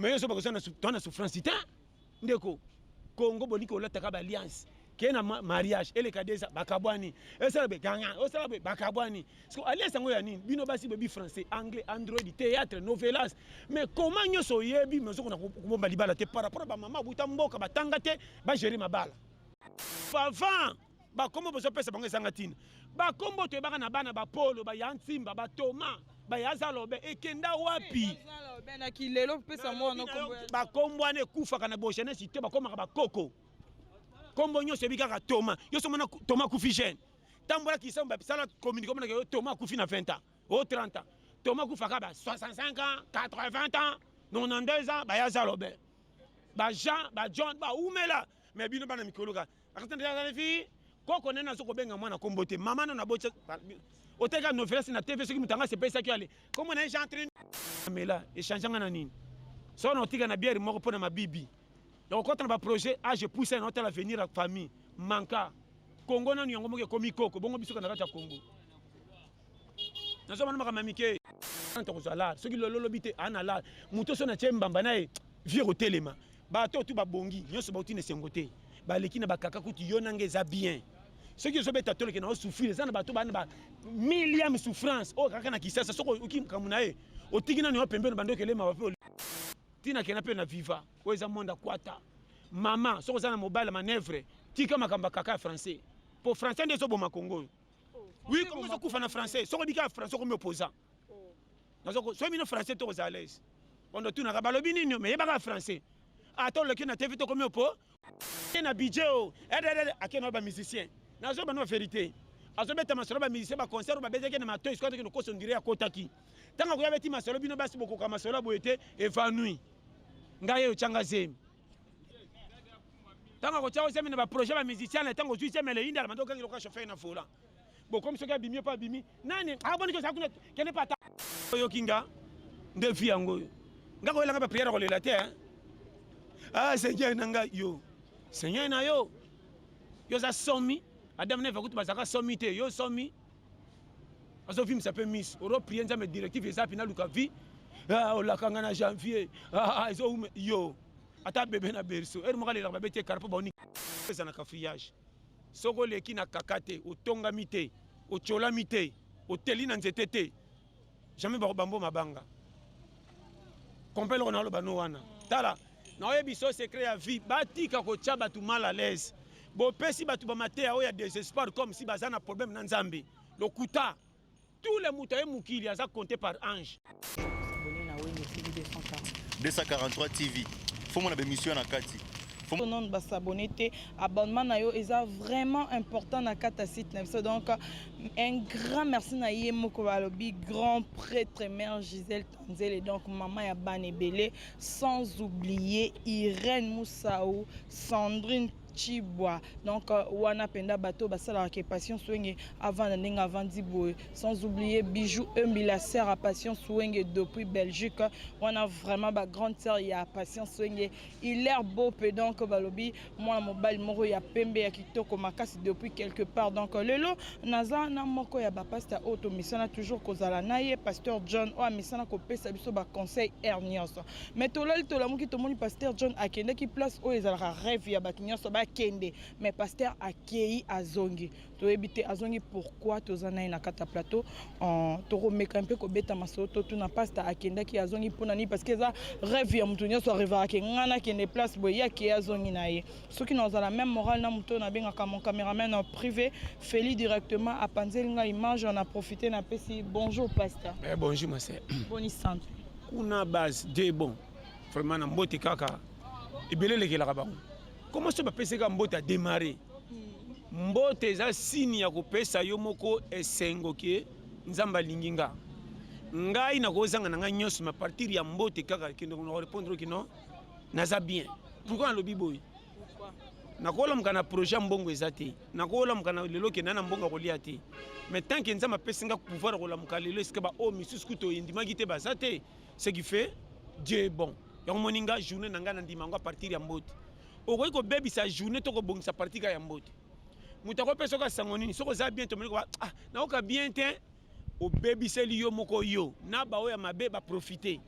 mais yo bako na souffrance ita ndeko Congo boniko la takaba alliance kena mariage ele kadeza bakabwani esala be ganga osala be bakabwani parce que alliance ngo ya nini bino basi bebi français anglais android théâtre novelas mais comment nyoso yebi mezo kuna kubomba libala te par rapport ba mama buta mboka batanga te ba gérer mabala avant ba kombo bozo pesa bango ezanga tina ba kombo to ebaka na bana ba polo ba yantimba ba toma ba yazalobe ekenda wapi yazalobe na kilelo pesa mwana kombo ba kombo ane kufa kana bo jeunesse te ba komaka ba koko kombo nyonso ebikaka toma yo so mona toma kufi jeune tambola kisamba sala communiquer mona yo toma kufi na 20 ans au 30 ans toma kufa ka ba 65 ans 80 ans 92 ans ba yazalobe ba Jean ba John ba umela mais bino bana mikoloka akatanda les filles koko nena soko benga mwana kombo te mama na bocha oteka novelas na TV soki mutanga se pesa ki ale comme na Jean train mais là échangeanga na nini so na otika na bière moko pona mabibi donc quand on a un projet je pousse un hôtel à venir à la famille manka Congo na nyongo moke komi koko bongo biso kana kata Congo nazo manama mamike anta kozala soki lolo bité ana la muto so na tshembamba nae vie rotelema ba to tu ba bongi nyonso ba utine sengote ba leki na bakaka kuti yonanga eza bien soki so beta tolo ke na souffrir ça na bato ba na millième souffrance o kaka na kisasa soko uki kamunae otigina ni opembe no bando kelema ba pe tina kena pe na viva o eza monde kwata mama soko za na mobile manœuvre tika makamba kaka français pour français ndezo boma Congo oui Congo so kufa na français soko bika français comme opposant nazoko so mino français to za l'aise on doit tout na balobi nini mais yeba ka français attends le kena TV to comme oppo na budget o akena ba musicien nazo ba no vérité azo beta masolo ba musicien ba concert ba bezeke na mato isko to ko sondire akotaki tanga ko yabeti masolo bino basi boko ka masolo boete évanoui ngaye ochanga zemi tanga ko chao zemi na ba projet ba musicien na tango juice mele inda mando kangi loka chauffeur na volant bon comme ce gars bimio pas bimi nani aboni ko sakuna kene pata yo kinga ndefi yango ngako elanga ba prière ko lela te seigneur nanga yo seigneur na yo za somi adam ne va kutu bazaka somi te yo somi azo film ça peut miss oro prier nzambe directive eza pina luka vie olakanga na janvier ezo yo ata bebe na berceau moka lela babete karpo boni pesa na cafouillage soko leki na kakate otonga mite ochola mite oteli na nzete te jamais ba bambo mabanga compel on a lo bano wana tala na oyebi so secret ya vie batika ko tcha batu mal à l'aise bo pesi batu ba matea o ya désespoir comme si bazana problème na nzambe lokuta tous les moutaye mukili aza compté par ange 243 TV faut mon émission na kati faut non ba s'abonner te abonnement na yo est vraiment important na kata site na donc un grand merci na ye moko balobi grand prêtre mère Gisèle Tanzele donc maman ya Banebele sans oublier Irène Moussaou Sandrine Chibwa donc wana penda bato basala ke passion soigne avant ndinga avant dibo sans oublier bijou Mbila sœur à passion soigne depuis Belgique wana vraiment ba grande sœur ya passion soigne il est beau pe donc balobi moi mobile moro ya pembe ya kitoko makasi depuis quelque part donc lelo naza na moko ya ba pasteur auto misana toujours kozala naye pasteur John o misana ko pesa biso ba conseil hernios mais tolol tolamuki tomoni pasteur John akende ki place o ezala rêve ya bakinyoso kende mais pasteur akei azongi to ebité azongi pourquoi tozana na kata plateau to remeka un peu ko beta masoto to na pasteur akenda ki azongi pona ni parce que ça rêve ya mutu nyoso arriva ke ngana kende place boya ki azongi na ye soki na la même morale na mutu na benga ka mon caméraman en privé Feli directement à panzelinga image on a profité na pesi bonjour pasteur bonjour ma sœur bonne santé kuna base de bon vraiment na mbote kaka ibelele ke la kaba comment ce bapese ka mbote a démarré mbote eza signe ya kopesa yo moko esengo ke nzamba linginga ngai na kozanga na ngai nyonso ma partir ya mbote kaka kende ko répondre que non naza bien pourquoi na lobi boy pourquoi na kola mkana projet mbongo ezate na kola mkana lelo ke na mbongo kolia te mais tant que nzamba pesinga pouvoir kola mkalelo eske ba o misusu kuto indimaki te bazate ce qui fait Dieu est bon ya moninga journée nanga na ndimango à partir ya mbote okoki ko bebi sa journée to ko bongisa parti ka ya mbote mutako peso ka sangonini soko za bien to moni ko na oka bien te o bebi seli yo moko yo na ba o ya mabe ba profiter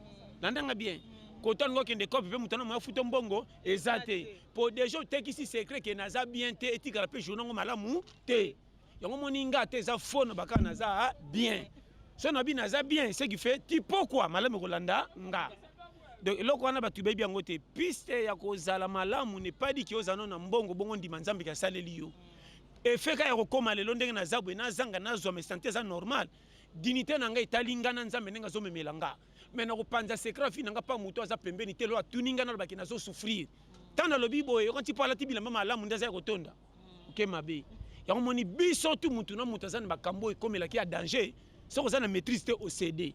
landanga bien Koton ngo kende kopi pe mutana mwa futo mbongo ezate. Po déjà tekisi secret ke naza bien te etika pe journal ngo malamu te. Yango moninga te za fona baka naza bien. So na bi naza bien ce qui fait tu pourquoi malamu kolanda nga. Donc eloko wana batu bebi yango te piste ya kozala malamu ne pas dit ki ozana na mbongo bongo ndima nzambe ka saleli yo. Efeka ya kokoma lelo ndenge na zabwe na zanga na zo me santé za normal. Dignité na nga italinga na nzambe nenga zo memelanga. Mais na kopanza secret fi nanga pa muto aza pembeni te lo atuninga na baki na zo souffrir. Tana lobi boye quand tu parles tibila mama malamu ndaza ya kotonda. OK mabe. Ya moni biso tu mutu na mutu azana bakambo ekomela ki ya danger. Soko za na maîtrise te au CD.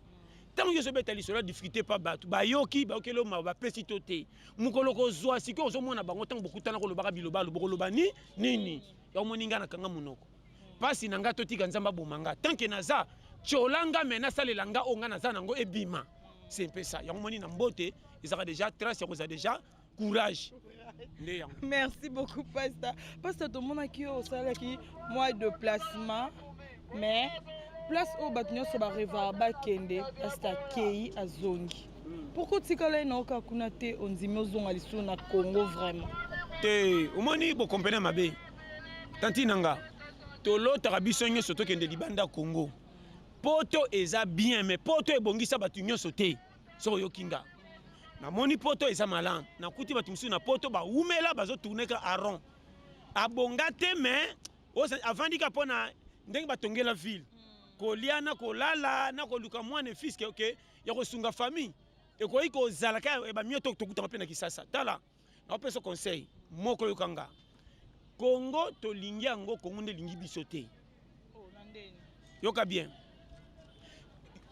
Tant que je beta li cela difficulté pas batu. Ba yoki ba okelo ma ba pesi toté. Mukolo ko zwa siko zo mona bango tant beaucoup tana ko lobaka biloba loba ni nini. Ya moni ngana kanga munoko. Pasi nanga totika nzamba bomanga. Tant que naza cholanga mena salelanga onga naza nango ebima. C'est un peu ça. Ya moni na mbote, ils ont déjà trace, ils ont déjà courage. Merci beaucoup Pasteur. Pasteur tout le monde qui au salaire qui mois de placement mais place au batinyo so ba reva ba kende Pasteur Kei azongi. Pourquoi tikala na oka kuna te onzimi ozonga lisu na Congo vraiment? Te omoni bo comprendre mabe. Tanti nanga. To lota biso nyo soto kende libanda Congo. Poto eza bien mais poto ebongisa batu nyonso te. So yokinga. Na moni poto eza malan. Na kuti batu musu na poto ba umela bazo tourner ka aron. Abonga te mais avant dika pona ndenge batongela ville. Koliana kolala na koluka mwana fils ke OK ya kosunga famille. E ko iko zalaka e ba mioto tokuta pe na Kisasa. Tala. Na peso conseil moko yokanga. Congo to lingi yango Congo nde lingi biso te. Oh nandeni. Yoka bien.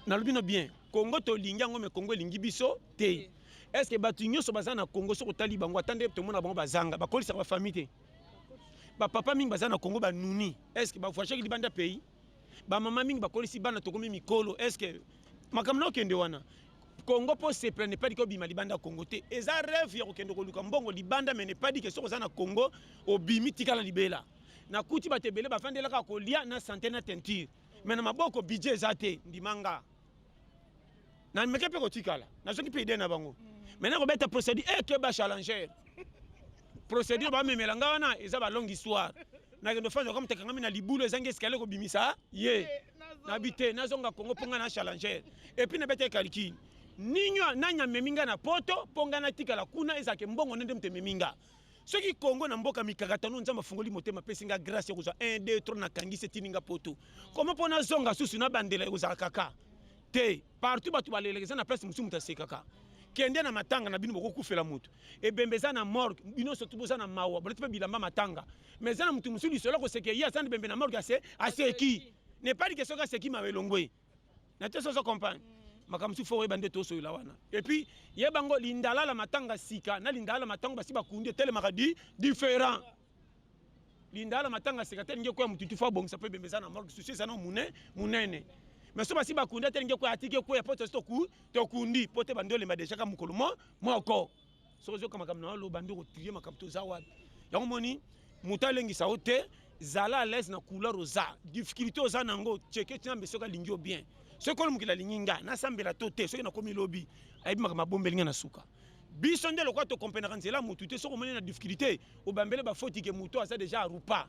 Na lobino bien. Congo to lingi yango me Congo lingi biso te. Est-ce que batu nyoso bazana Congo soko tali bango attendez to mona bango bazanga ba kolisa ba famille te. Ba papa mingi bazana Congo ba nuni. Est-ce que ba voyager ki banda pays? Ba maman mingi ba kolisi bana to komi mikolo. Est-ce que makamna okende wana? Congo po se prenne pas di ko bima libanda Congo te. Eza rêve ya kokende ko luka mbongo libanda mais ne pas di que soko zana Congo obimi tikala libela. Na kuti ba tebele ba fandela ka ko lia na santé na teinture. Mais na maboko budget zate ndimanga. Na meke pe ko tikala. Na soki pe ide na bango. Maintenant on beta procédure que ba challenger. Procédure ba memelanga wana eza ba longue histoire. Na kendo fazo comme tekanga na libulo ezangi escalier ko bimisa ye. Na bité na zonga Congo ponga na challenger. Et puis na beta calcul. Ninyo nanya meminga na poto ponga na tikala kuna ezake mbongo nende mte meminga. Soki Congo na mboka mikakatano nzamba fungoli motema pesinga grâce ya 1 2 3 na kangise tininga poto. Comment pona zonga susu na bandela ezaka kaka. Te partout batu balelekeza na place musu muta sekaka. Kende na matanga na bino boko kufela mutu. E bembeza na morgue bino sotu boza na mawa. Bolete pe bilamba matanga. Mais na mutu musu lisolo ko seke ya sande bembe na morgue aseki. Ne pas dire que soka seki ma welongwe. Na te so comprendre. Makamsu fo bande to so ilawana. Et puis yebango lindala la matanga sika na lindala matanga basi bakunde tele makadi différent. Lindala matanga sika tele ngeko ya mutu fa bongisa pe bembeza na morgue susi sana munene. Mais so basi bakunde tele ngeko atike ko ya poto stoku to kundi pote bandole ma deja ka mukolo moko. So zo kama kamna lo bande ko trier makamto zawa. Yango moni mutalengi sa hote zala à l'aise na couleur rosa. Difficulté aux anango cheke tina besoka lingio bien. Ce qu'on mukila linginga na sambela tote ce na komi lobby aibi makama bombelinga na suka biso ndelo kwa to comprendre nzela mutu te soko mona na difficulté o bambele ba foti ke mutu asa déjà rupa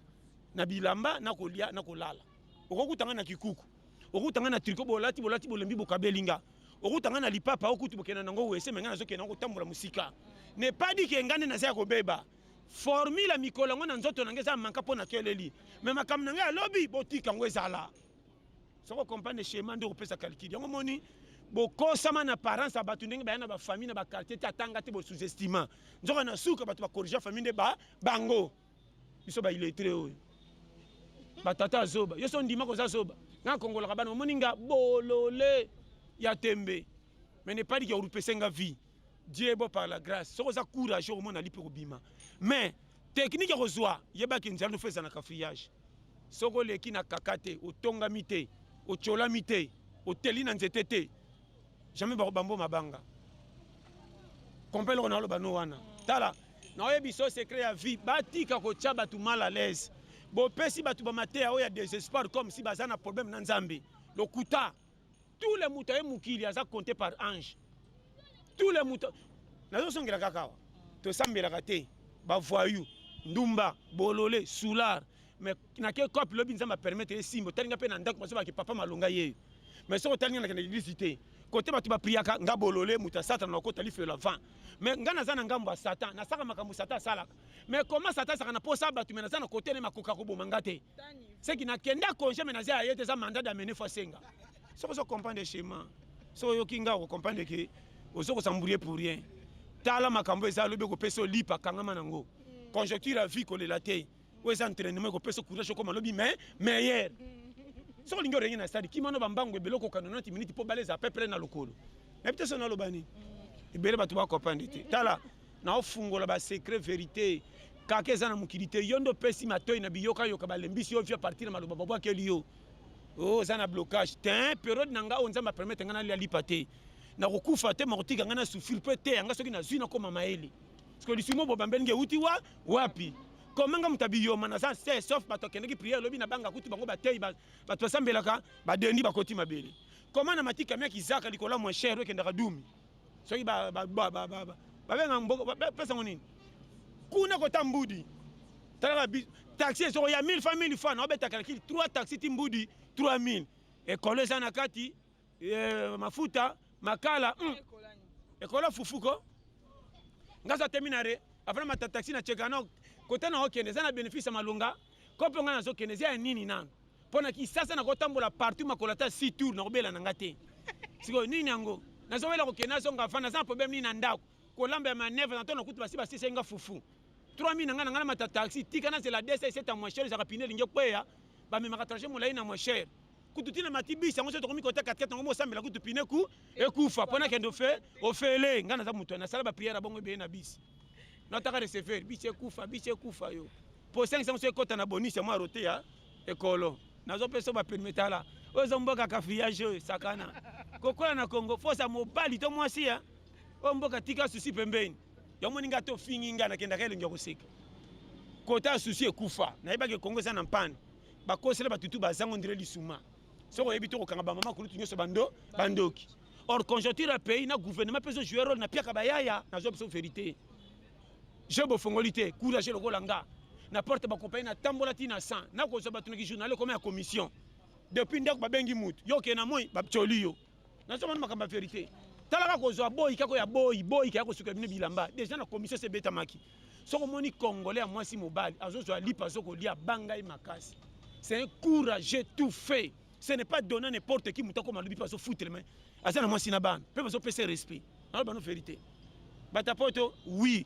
na bilamba na kolia na kolala okokutanga na kikuku okutanga na tricot bolati bolembi bokabelinga okutanga na lipapa okutu bokena nango wese menga nazo kena kotambola musika ne pas dit que ngane na za ko beba formula mikolo ngona nzoto nangeza manka pona keleli mais makam nanga lobby botika ngwezala. Si on comprend les schémas de repérer sa calcul, on moni beaucoup sama na parents abatu ndenge ba na ba famille na ba quartier tatanga te bo sous-estimant. Nzoka na suka batu ba corriger famille de ba bango. Biso ba illettré o. Ba tata zoba, yo so ndima ko za zoba. Na kongola kabana moninga bolole ya tembe. Mais ne pas dire que repérer nga vie. Dieu est bon par la grâce. So za courage au monde ali pour bima. Mais technique ko zoa, yeba ki nzalo fait ça na kafriage. Soko leki na kakate, otonga mite. Au cholamite, au telina nzetete, jamais bambo mabanga. Compelle on a le banoana. Tala, na oye biso secret ya vie, batika ko tcha batu mal à l'aise. Bo pesi batu ba matea oya désespoir comme si bazana problème na nzambe. Le kuta, tous les moutaye mukili aza compté par ange. Tous les moutaye nazosongela kaka awa tosambelaka te bavoyu ndumba bolole soulard mais nake cope lobi nzambe apermettre esimba otalinga mpe na ndako basobaki papa malonga yeyo mais soki otalinga nakende église te kote bato bapriaka nga bolole moto asatana na okota lifelo avant mais nga naza na ngambo ya satan nasaka makambo satan asalaka mais comment satan asaka na posa bato me naza na kote ne makoka koboma nga te seki nakende akonge me naza aye te eza mandat d'amener fo asenga soki ozokomprendre schéma soki oyoki nga okokomprendre ke ozokosambourie pour rien tala makambo eza alobi ekopesa olipa kangama nango conjoncture ya vie kolela te oyo eza entraînement ekopesa courage okoma lobi mais meilleur soki olingi orenge na stade kimano bambango ebele okokana 90 minutes mpo bale eza pepele na lokolo nayebi te so nalobani ebele bato bakompande te tala naofungola basecret vérité kaka eza na mokili te yo nde opesi matoi na biyokayoka balembisi yo via partir na maloba babwakeli yo o eza na blocage te periode na nga oyo nzambe apermete nga nalia lipa te nakokufa te makotika nga na souffrir mpe te yanga soki nazwi nakoma mayele parceke lisumo bobambelingi euti wapi komanga moto abiyoma naza se sauf bato akendeki priere lobi na banga kuti bango batei bato basambelaka badendi bakoti mabele koma na matika miaki zaka likola moins cher ekendaka dumi soki babenga mboka pesango nini kuna kota mbudi talaka taxi ezoko ya 1000 fois 1000 fois naobetaka nakili 3 taxi ti mbudi 3000 ekolo eza na kati mafuta makala ekolo fufuko ngaza terminare afana mata taxi na chekano kota na okende eza na bénéfice malunga kope nga nazokende eza ya nini nano mpona kisasa nakotambola partout makola ta 6 tour nakobela na nga te sikoyo nini yango nazowela kokende azonga afana naza na problème nini na ndako kolamba ya manevre nanto nakuti basi basisenga fufu 3000 na nga na mata taxi tika na zela desa eseta moins cher ezaka pine lingi kweya bamemaka trajet molai na moins cher kutu tina mati bis yango so tokomi kota 4 yango mosambela kutu pine ku ekufa mpona kende ofele nga naza moto nasala bapriere bongo ebeye na bis notaka recevoir biche kufa yo po 500 so ekota na bonus ya mwa rote ya ekolo nazopesa bapermetala oyo eza mboka kafillage oyo sakana kokola na Congo fosa mobali to mwasi ya oyo mboka tika susi pembeni yomoni nga to fingi nga nakendaka elengi ya koseka kota susi ekufa nayebaki Congo eza na mpane bakosela batutu bazango ndire lisuma soko oyebi to kokanga bamama kulutu nyonso bandoki or conjoncture ya pays na gouvernement mpe ezojouer role na piaka bayaya nazopesa vérité je bofongoli te courage lokola nga na porte bakompagnie na tambola ti na 100 nakozwa bato naki journal ekoma ya commission depuis ndako babengi mutu yoke na moi bacoli yo nazomona makambo ya vérité talaka kozwa boyi kako ya boyi kaya kosuka bino bilamba déjà na commission sebetamaki soko omoni congolais ya mwasi mobali azozwa lipa azokolia bangai makasi c'est un courage tout fait ce n'est pas donner n'importe qui muta comme alibi paso foutre mais azana mwasi na bana pe bazo pesa respect na bano vérité batapoto oui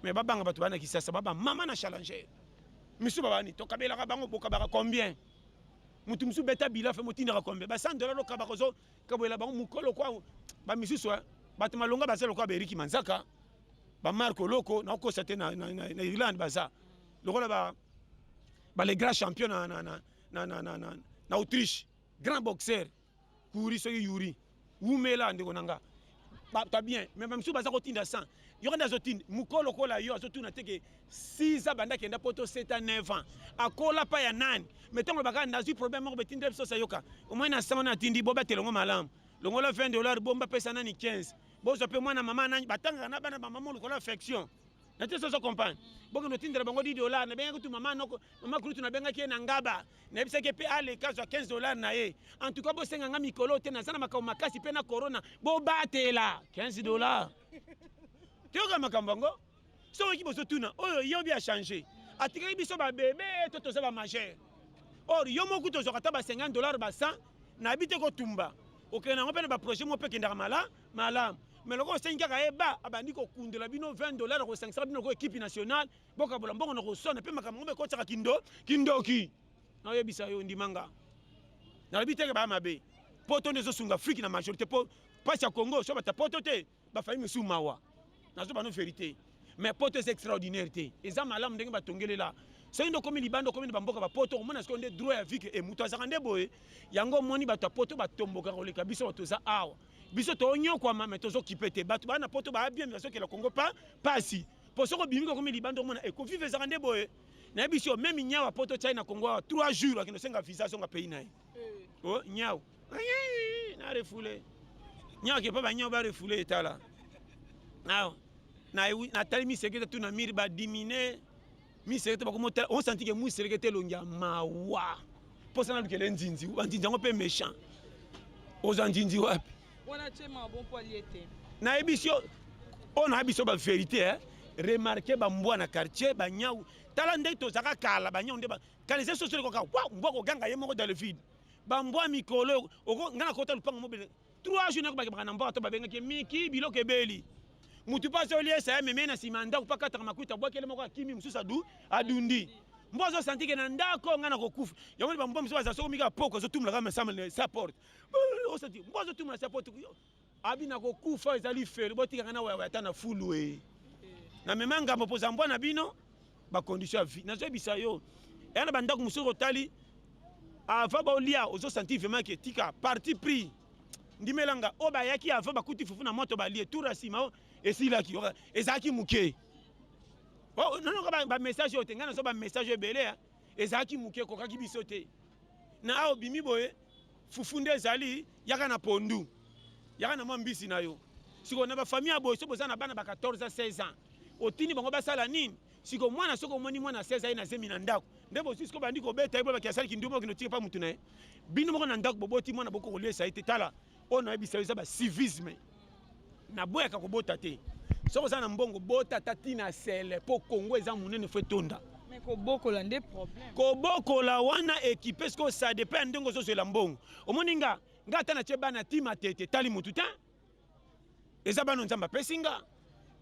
mais babanga bato bana kisasa baba mama na challenger misu babani to kabela ka bango bokabaka combien mutu musu beta bila fe motinda combien ba $100 lokaba kozo kaboela bango mukolo kwa ba misu so bato malonga baselo kwa beriki manzaka ba Marco Loko na ko sate na Irlande baza lokola ba les grands champions na Autriche grand boxeur kuri so yuri wumela ndeko nanga ba bien mais même si baza ko tinda 100 yoko ndazotinda mukolo kola yo azotuna teke 6 abanda kenda poto 7 à 9 ans akola pa ya nani metongo baka ndazi problème mo betinda so sayoka au moins na sama na tindi boba telongo malamu longola $20 bomba pesa nani 15 bozo pe mwana mama nani batanga na bana ba mama lokola affection na te so comprendre boko no tindira bango $10 na benga kutu mama noko mama kulutu na benga ki na ngaba na bisa ke pe ale kazo $15 na ye en tout cas bo senga nga mikolo te na sana makao makasi pe na corona bo batela $15 tioka makambango so ki bozo tuna oyo yo bi a changer atika biso ba bébé toto za ba majeur or yo moko to zokata ba $50 ba 100 na bite ko tumba okena ngo pe ba projet mo pe kindaka malam mais loko 5 kaka eba abandi ko kundela bino $20 ko 500 bino ko équipe nationale boka bola mbongo ko sona pe makambo be ko tsaka kindoki na yebisa yo ndimanga na bite ba mabe poto nezo sunga Afrique na majorité po passe ya Congo so bata poto te ba famille sumawa nazo ba no vérité mais poto c'est extraordinaire te eza malam ndenge batongelela c'est ndo komi libando komi bamboka ba poto mona ce qu'on est droit à vie et muto azakande boye yango moni bato poto batomboka koleka biso bato za awa biso to nyokwa mama tozo kipete bato bana poto ba bien biso ke la Congo pas pasi poso ko bimiko komi libando mona e ko vive zakande boye na biso même nyawa poto China Congo 3 jours akino senga visa songa pays na oh nyawa na refoulé nyawa ke pa ba nyawa ba refoulé etala ah na tali miseke te tuna miri ba diminer miseke te ba komo on senti que miseke te longia mawa posa na lukele nzinzi ngo pe méchant aux nzinzi wapi wana chema bon poilier te na ebisio on a biso ba vérité hein remarquer ba mbwa na quartier ba nyau tala ndei to zaka kala ba nyau ndeba kalize sosole ko ka wa mbwa ko ganga yemo ko dans le vide ba mbwa mikolo oko ngana ko ta lupango mobile 3 jours ko ba na mbwa to ba benga ke miki biloko ebeli mutu pas olie ça meme na simanda ko pa kata makuta bwa kele moko akimi mususa du adundi mbwa zo senti ke na ndako ngana ko kufa yango ba mbwa mususa so mika poko zo tumla kama sama sa porte o senti mbwa zo tumla sa porte abina ko kufa ezali fere botika ngana wa atana fulu na memanga mopoza mbwa na bino ba condition vie na zo bisa yo yana bandako musuko tali ava ba olia ozo senti vraiment que tika parti pris ndimelanga oba yaki ava ba kuti fufu na moto ba lie tout rasima esila ki ezaki muke oh non ba message yo tengana so ba message ebele ezaki muke ko kaki bisote na ao bimi boye fufu nde ezali yaka na pondu yaka na mwambisi na yo siko na ba famille aboye so bozana bana ba 14 16 ans otini bango basala nini siko mwana soko moni mwana 16 ans na zemi na ndako ndebo siko bandi ko beta ibo ba kiasali kindumo kino tika pa mutu na bino moko na ndako boboti mwana boko kolesa ite tala ona ebisa yo ba civisme na boya ka kobota te soko sana mbongo bota tatina sele po Congo eza munene fwe tonda mais ko bokola nde problème ko bokola wana équipe sko ça dépend ndongo so la mbongo omoninga ngata na cheba na tima tete tali mutu ta eza bano nzamba pesinga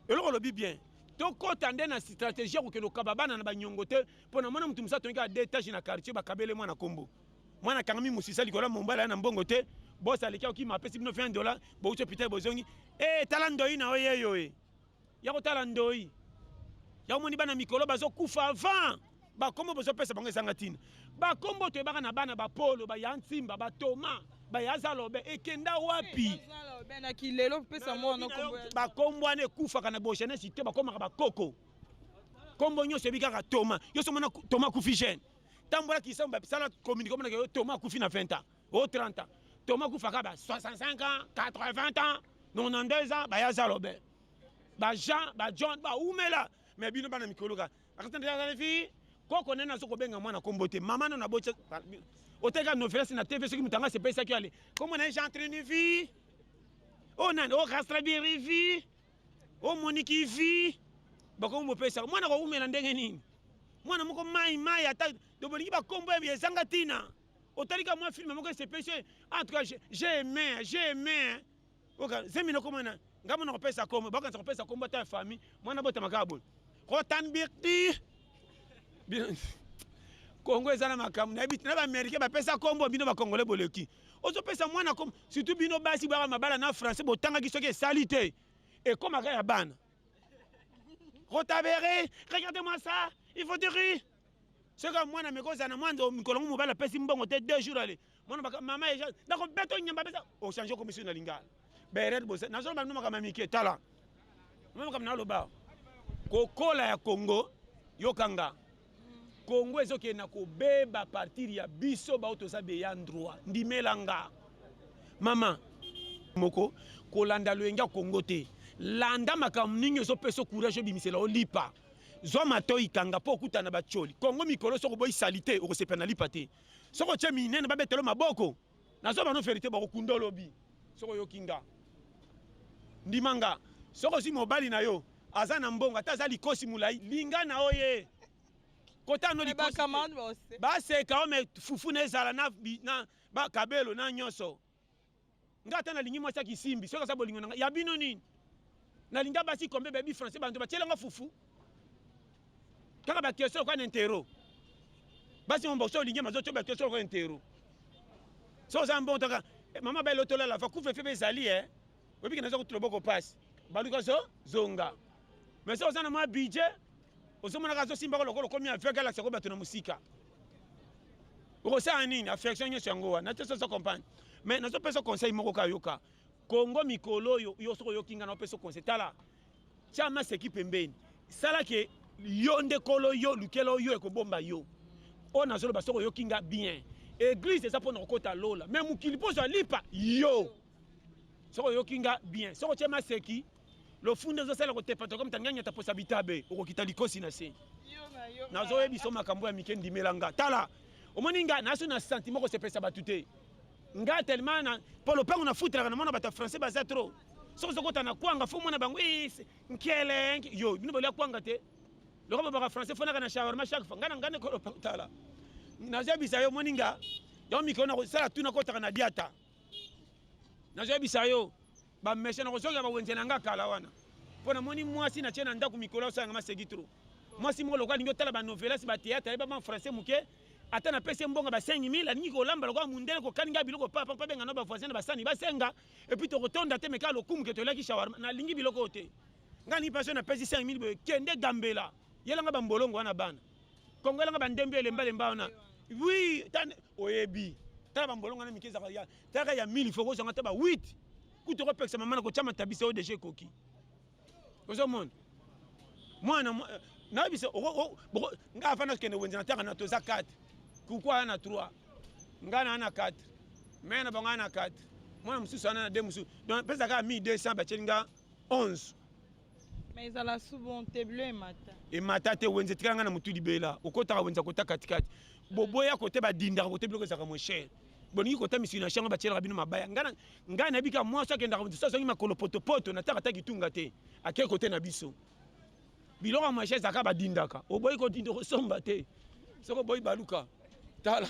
eloko lobi bien tokota nde na stratégie ko kelo kababana na banyongo te pona mona mutu musa tonga d'étage na quartier bakabele mwana kombo mwana kangami musisa likola mombala na mbongo te boss alikia ki ma pesi bino $20 bo uche pita bozongi tala ndoi na oyeyo ya ko tala ndoi ya moni bana mikolo bazo kufa avant ba kombo bozo pesa bango ezanga tina ba kombo to baka na bana ba polo ba yansimba ba toma ba yazalobe ekenda wapi yazalobe na kilelo pesa mwana kombo ba kombo ane kufa kana boshene site ba komaka ba koko kombo nyo sebi kaka toma yo so mona toma kufi jeune tambola kisamba sala communiquer mona ke toma kufi na 20 ans au 30 ans toma kufa ka ba 65 ans 80 ans 92 ans ba yazalobe ba Jean ba John ba umela mais bino bana mikolo ka akatanda ya fi koko nena soko benga mwana kombote mama na bocha oteka novelas na TV soki mutanga se pesa ki ale comment na Jean train vie o nan o rastra bien vie o moniki vie ba ko mo pesa mwana ko umela ndenge nini mwana moko mai ata do bolingi ba kombo ya zanga tina otalika moi film moko se pesa en tout cas j'ai aimé oka zemino komona ngamo na pesa kombo ba kan pesa kombo ta famille mwana bota makabo Rotan Birti Congo ezana makamu na bit na ba Americain ba pesa kombo bino ba Congolais boleki ozo pesa mwana comme surtout bino basi ba mabala na français botanga ki soki salité et comme ya bana Rotabere regardez-moi ça il faut dire c'est comme mwana mekoza na mwana mikolongo mobala pesi mbongo te 2 jours aller mwana mama eja ndako beto nyamba pesa o changer comme na lingala beret bosa na zo ba numa kama miki tala mama kama na loba kokola ya Congo yokanga Congo ezoke na kobeba partir ya biso ba otosa be ya droit ndimelanga mama moko kolanda loyenga Congo te landa makam ninyo zo peso courage bimisela olipa zo mato ikanga po kutana ba choli Congo mikolo soko boy salité o se penalipa te soko che minene ba betelo maboko na zo ba no ferité ba kundolo bi soko yokinga ndimanga soko si mobali na yo azana mbongo ata za likosi mulai linga na oye kota no likosi ba seka o me fufu na ezala na ba kabelo na nyoso ngata na lingi mwasa kisimbi soka sa bolingo ya bino nini na linga basi kombe baby français bantu ba tielenga fufu kaka ba question kwa intero basi mon bosso lingi mazo ba question kwa intero so za mbongo taka mama ba lotola la fa kufe fe bezali obi kana zo kutuloboko pass baluka zonga mais ça osana ma budget osomona kazo simba ko lokolo komi avec la seko bato na musika okosa nini affection nyo sangoa na teso so compagne mais nazo peso conseil moko ka yoka Congo mikolo yo soko yokinga na peso conseil tala chama seki pembeni sala ke yo nde kolo yo lukelo yo ekobomba yo ona zolo basoko yokinga bien église eza pona kokota lola mais mukili pozo lipa yo soko yokinga bien soko chama seki le funda ezosala kotepato comme tanganya ta posa bitabe okokita likosi na se nazoyebiso makambo ya mike ndimelanga tala omoni nga naso na sentiment ko sepesa batute nga tellement na pour le pango na futra na mona bata français baza trop soko kota na kwanga fo mona bango nkele yo bino bolia kwanga te le roba ba français fona kana shawarma chaque fois ngana ngane ko tala nazebisa yo moninga yo mike na ko sala tuna kota na diata nazebisa yo ba mesha na ko soka ba wenze na nga kala wana pona moni mwasi na chena ndaku mikolo sanga masegi trop mwasi mo lokali ndio tala ba novelas ba théâtre ba français muke ata na pese mbonga ba 5000 alingi ko lamba lokwa mundele ko kaninga biloko papa benga no ba voisin ba sani ba senga et puis to kotonda te meka lokumu ke to laki shawarma na lingi biloko te ngani pese na pese 5000 be kende gambela yelanga ba mbolongo wana bana kongolanga ba ndembe lemba wana oui tan oyebi tala ba mbolongo na mikeza ya taka ya 1000 foko zanga ta ba 8 kuto ko peksa mama na ko chama tabisa o DG koki ozo mon mwana na bisa nga afana kende wenza na taka na to za 4 kukwa na 3 ngana na 4 mena bonga na 4 mwana mususu ana na 2 mususu donc pesa ka 1200 ba chelinga 11 mais ça la souvent te bleu et mata te wenza tikanga na mutu libela okota wenza kota katikati boboya kote ba dinda kote biloko za ka mo cher boni kota misina shanga ba chela bino mabaya ngana bika mwasa kenda ko so ngi makolo poto na taka kitunga te ake kote na biso biloko mo cher zaka ba dindaka oboyi ko dindo somba te soko boy baluka tala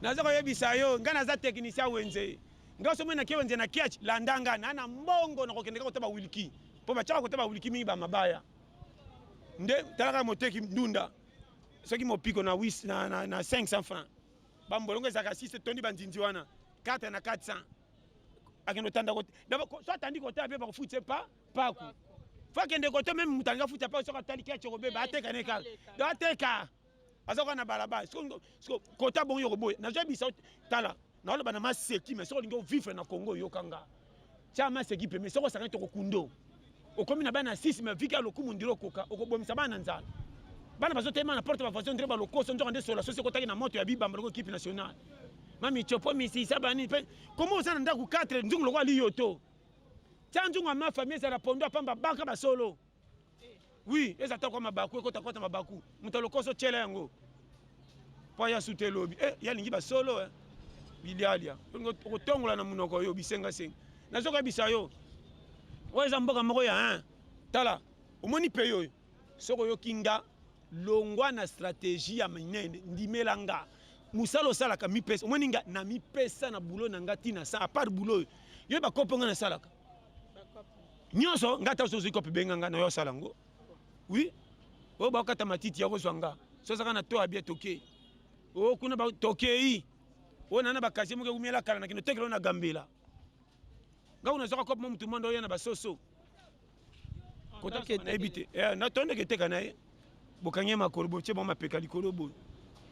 nazako yebisa yo ngana za technicien wenze ngaso mena ke wenze na kiach landanga na mbongo na kokendeka kotaba wiliki po bachaka kotaba wiliki mi ba mabaya nde talaka moteki ndunda soki mopiko na 500 francs ba mbolongo zaka 6 tondi banzinzi wana 4 na 400 akendo tanda kote d'abord so tandi kote abe ba kufutse pa ku fa kende kote même mutanga futa pa so ka tali kiach ko be ba ateka ne ka do ateka azoko na balaba sko kota bon yo boy na jabisa tala na lo bana maseki mais so lingo vivre na Congo yo kanga cha maseki pe mais so ko saka to kundo okomi na bana 6 mais vika lokumu ndiro koka okobomisa bana nzala bana bazo tema na porte ba façon ndire ba lokoso ndo ndé sur la société kotaki na moto ya bibamba loko équipe nationale mami chopo misi sabani pe comment ça nda ku 4 ndungu lokwa liyoto cha ndungu ma famille za la pondo pamba baka ba solo. Oui, les attaques comme Mabakou, quand tu as Mabakou, Moutalokoso Tchela yango. Pas ya soute lobby. Ya lingi ba solo hein. Bilialia. Otongola na munoko yo bisenga seng. Nazoka bisayo. Oza mboka moko ya hein. Tala, omoni peyo. Soko yo kinga longwa na stratégie ya minene ndimelanga. Musalo salaka mi pesa. Omoni nga na mi pesa na boulot na ngati na sa à part boulot. Yo ba koponga na salaka. Nyonso ngata so ziko benga nga na yo salango. Oui, oh bah quand matiti ya kozwanga, so saka na to abia toke. Oh kuna ba toke yi. Oh nana ba kasi muke umela kala na kino tekelo na gambela. Nga una zaka kop mtu mondo yana ba soso. Kota ke na ebite. Na tonde ke teka na ye. Bokanye makolo bo chebo mapeka likolo bo.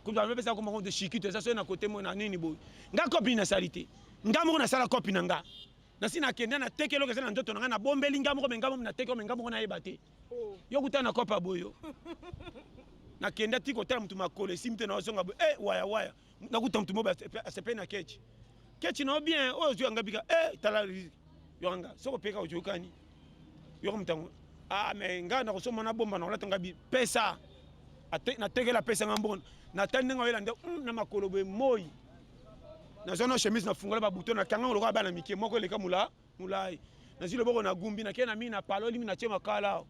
Kuma ba pesa ko mo de shikito ça so na côté mo na nini bo. Nga kopi na salite. Nga mo na sala kopi na nga. Na sina kenda na tekelo ke na ndoto na nga na bombeli nga mo menga mo na tekelo menga mo na yebate. Yo kutana kopa boyo na kenda tiko tala mtu makole simte na osonga waya na kuta mtu moba asepe na kechi no bien ozo ngabika tala yonga soko peka ojokani yo mtango mais nga na kosoma na bomba na lata ngabi pesa na tegela pesa ngambona na tande ngawela nde na makolo boy moyi na zona chemise na fungola ba bouton na kanga lokwa bana mike moko leka mulai na zilo boko na gumbi na kena mina paloli mina chema kala.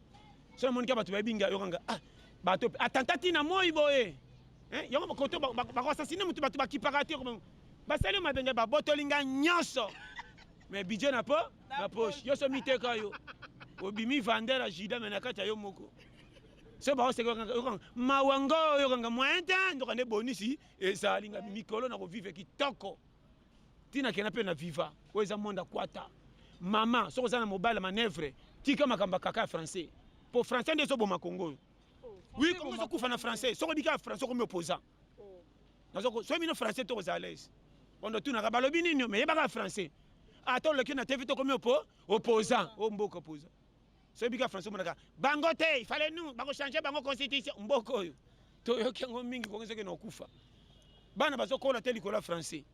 So mon ka batu babinga yokanga bato atantati na moi boye yonga koto ba assassiner mutu batu ba kiparate ko ba sale mabenga ba botolinga nyoso mais budget na po na poche yo so miteka yo obimi vandera jida mena kata yo moko so ba o se yokanga mawango yokanga mwenta ndo kane bonisi esalinga mikolo na ko vivre kitoko tina kena pe na viva weza monda kwata mama so ko sana mobile manœuvre tika makamba kaka français. Pour français de Sobo Congo. Oui, comment ça couvre en français? Soko bika français comme opposant. Nazoko so mino français to à l'aise. On doit tout na balobi nini mais yeba français. Attends le kina TV to comme opposant, o mboko opposant. So bika français monaka. Bangote, il fallait nous bango changer bango constitution mboko yo. To yo kengo mingi ko ngese ke no kufa. Bana bazo ko la teli ko la français.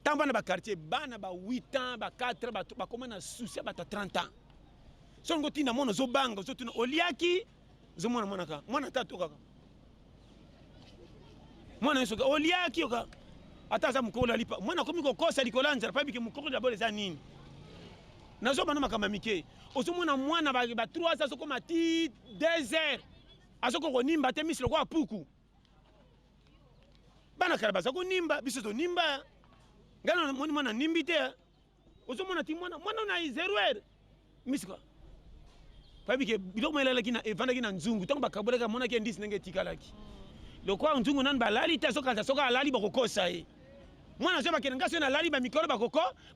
tant bana ba quartier bana ba 8 ans ba 4 ba comment na souci ba 30 ans so ngoti na mono zo banga zo tuna oliaki zo mwana ka mwana tatu kaka mwana soka oliaki oka ata za mukolo alipa mwana komi ko kosa likolanza pa biki mukolo d'abord za nini nazo bana makama mike ozo mwana ba 3 ans so koma ti 2 heures azoko ko nimba te misilo kwa puku bana kala bazako nimba biso to nimba ngana mwana nimbi te ozo mwana ti mwana na 0 heures misiko pabike biloko melela kina evanda kina nzungu tango bakaboleka mona ke ndisi nenge tikalaki lokwa nzungu nan balali te soka soka alali bakokosa ye mwana so bakena ngaso na lali ba mikolo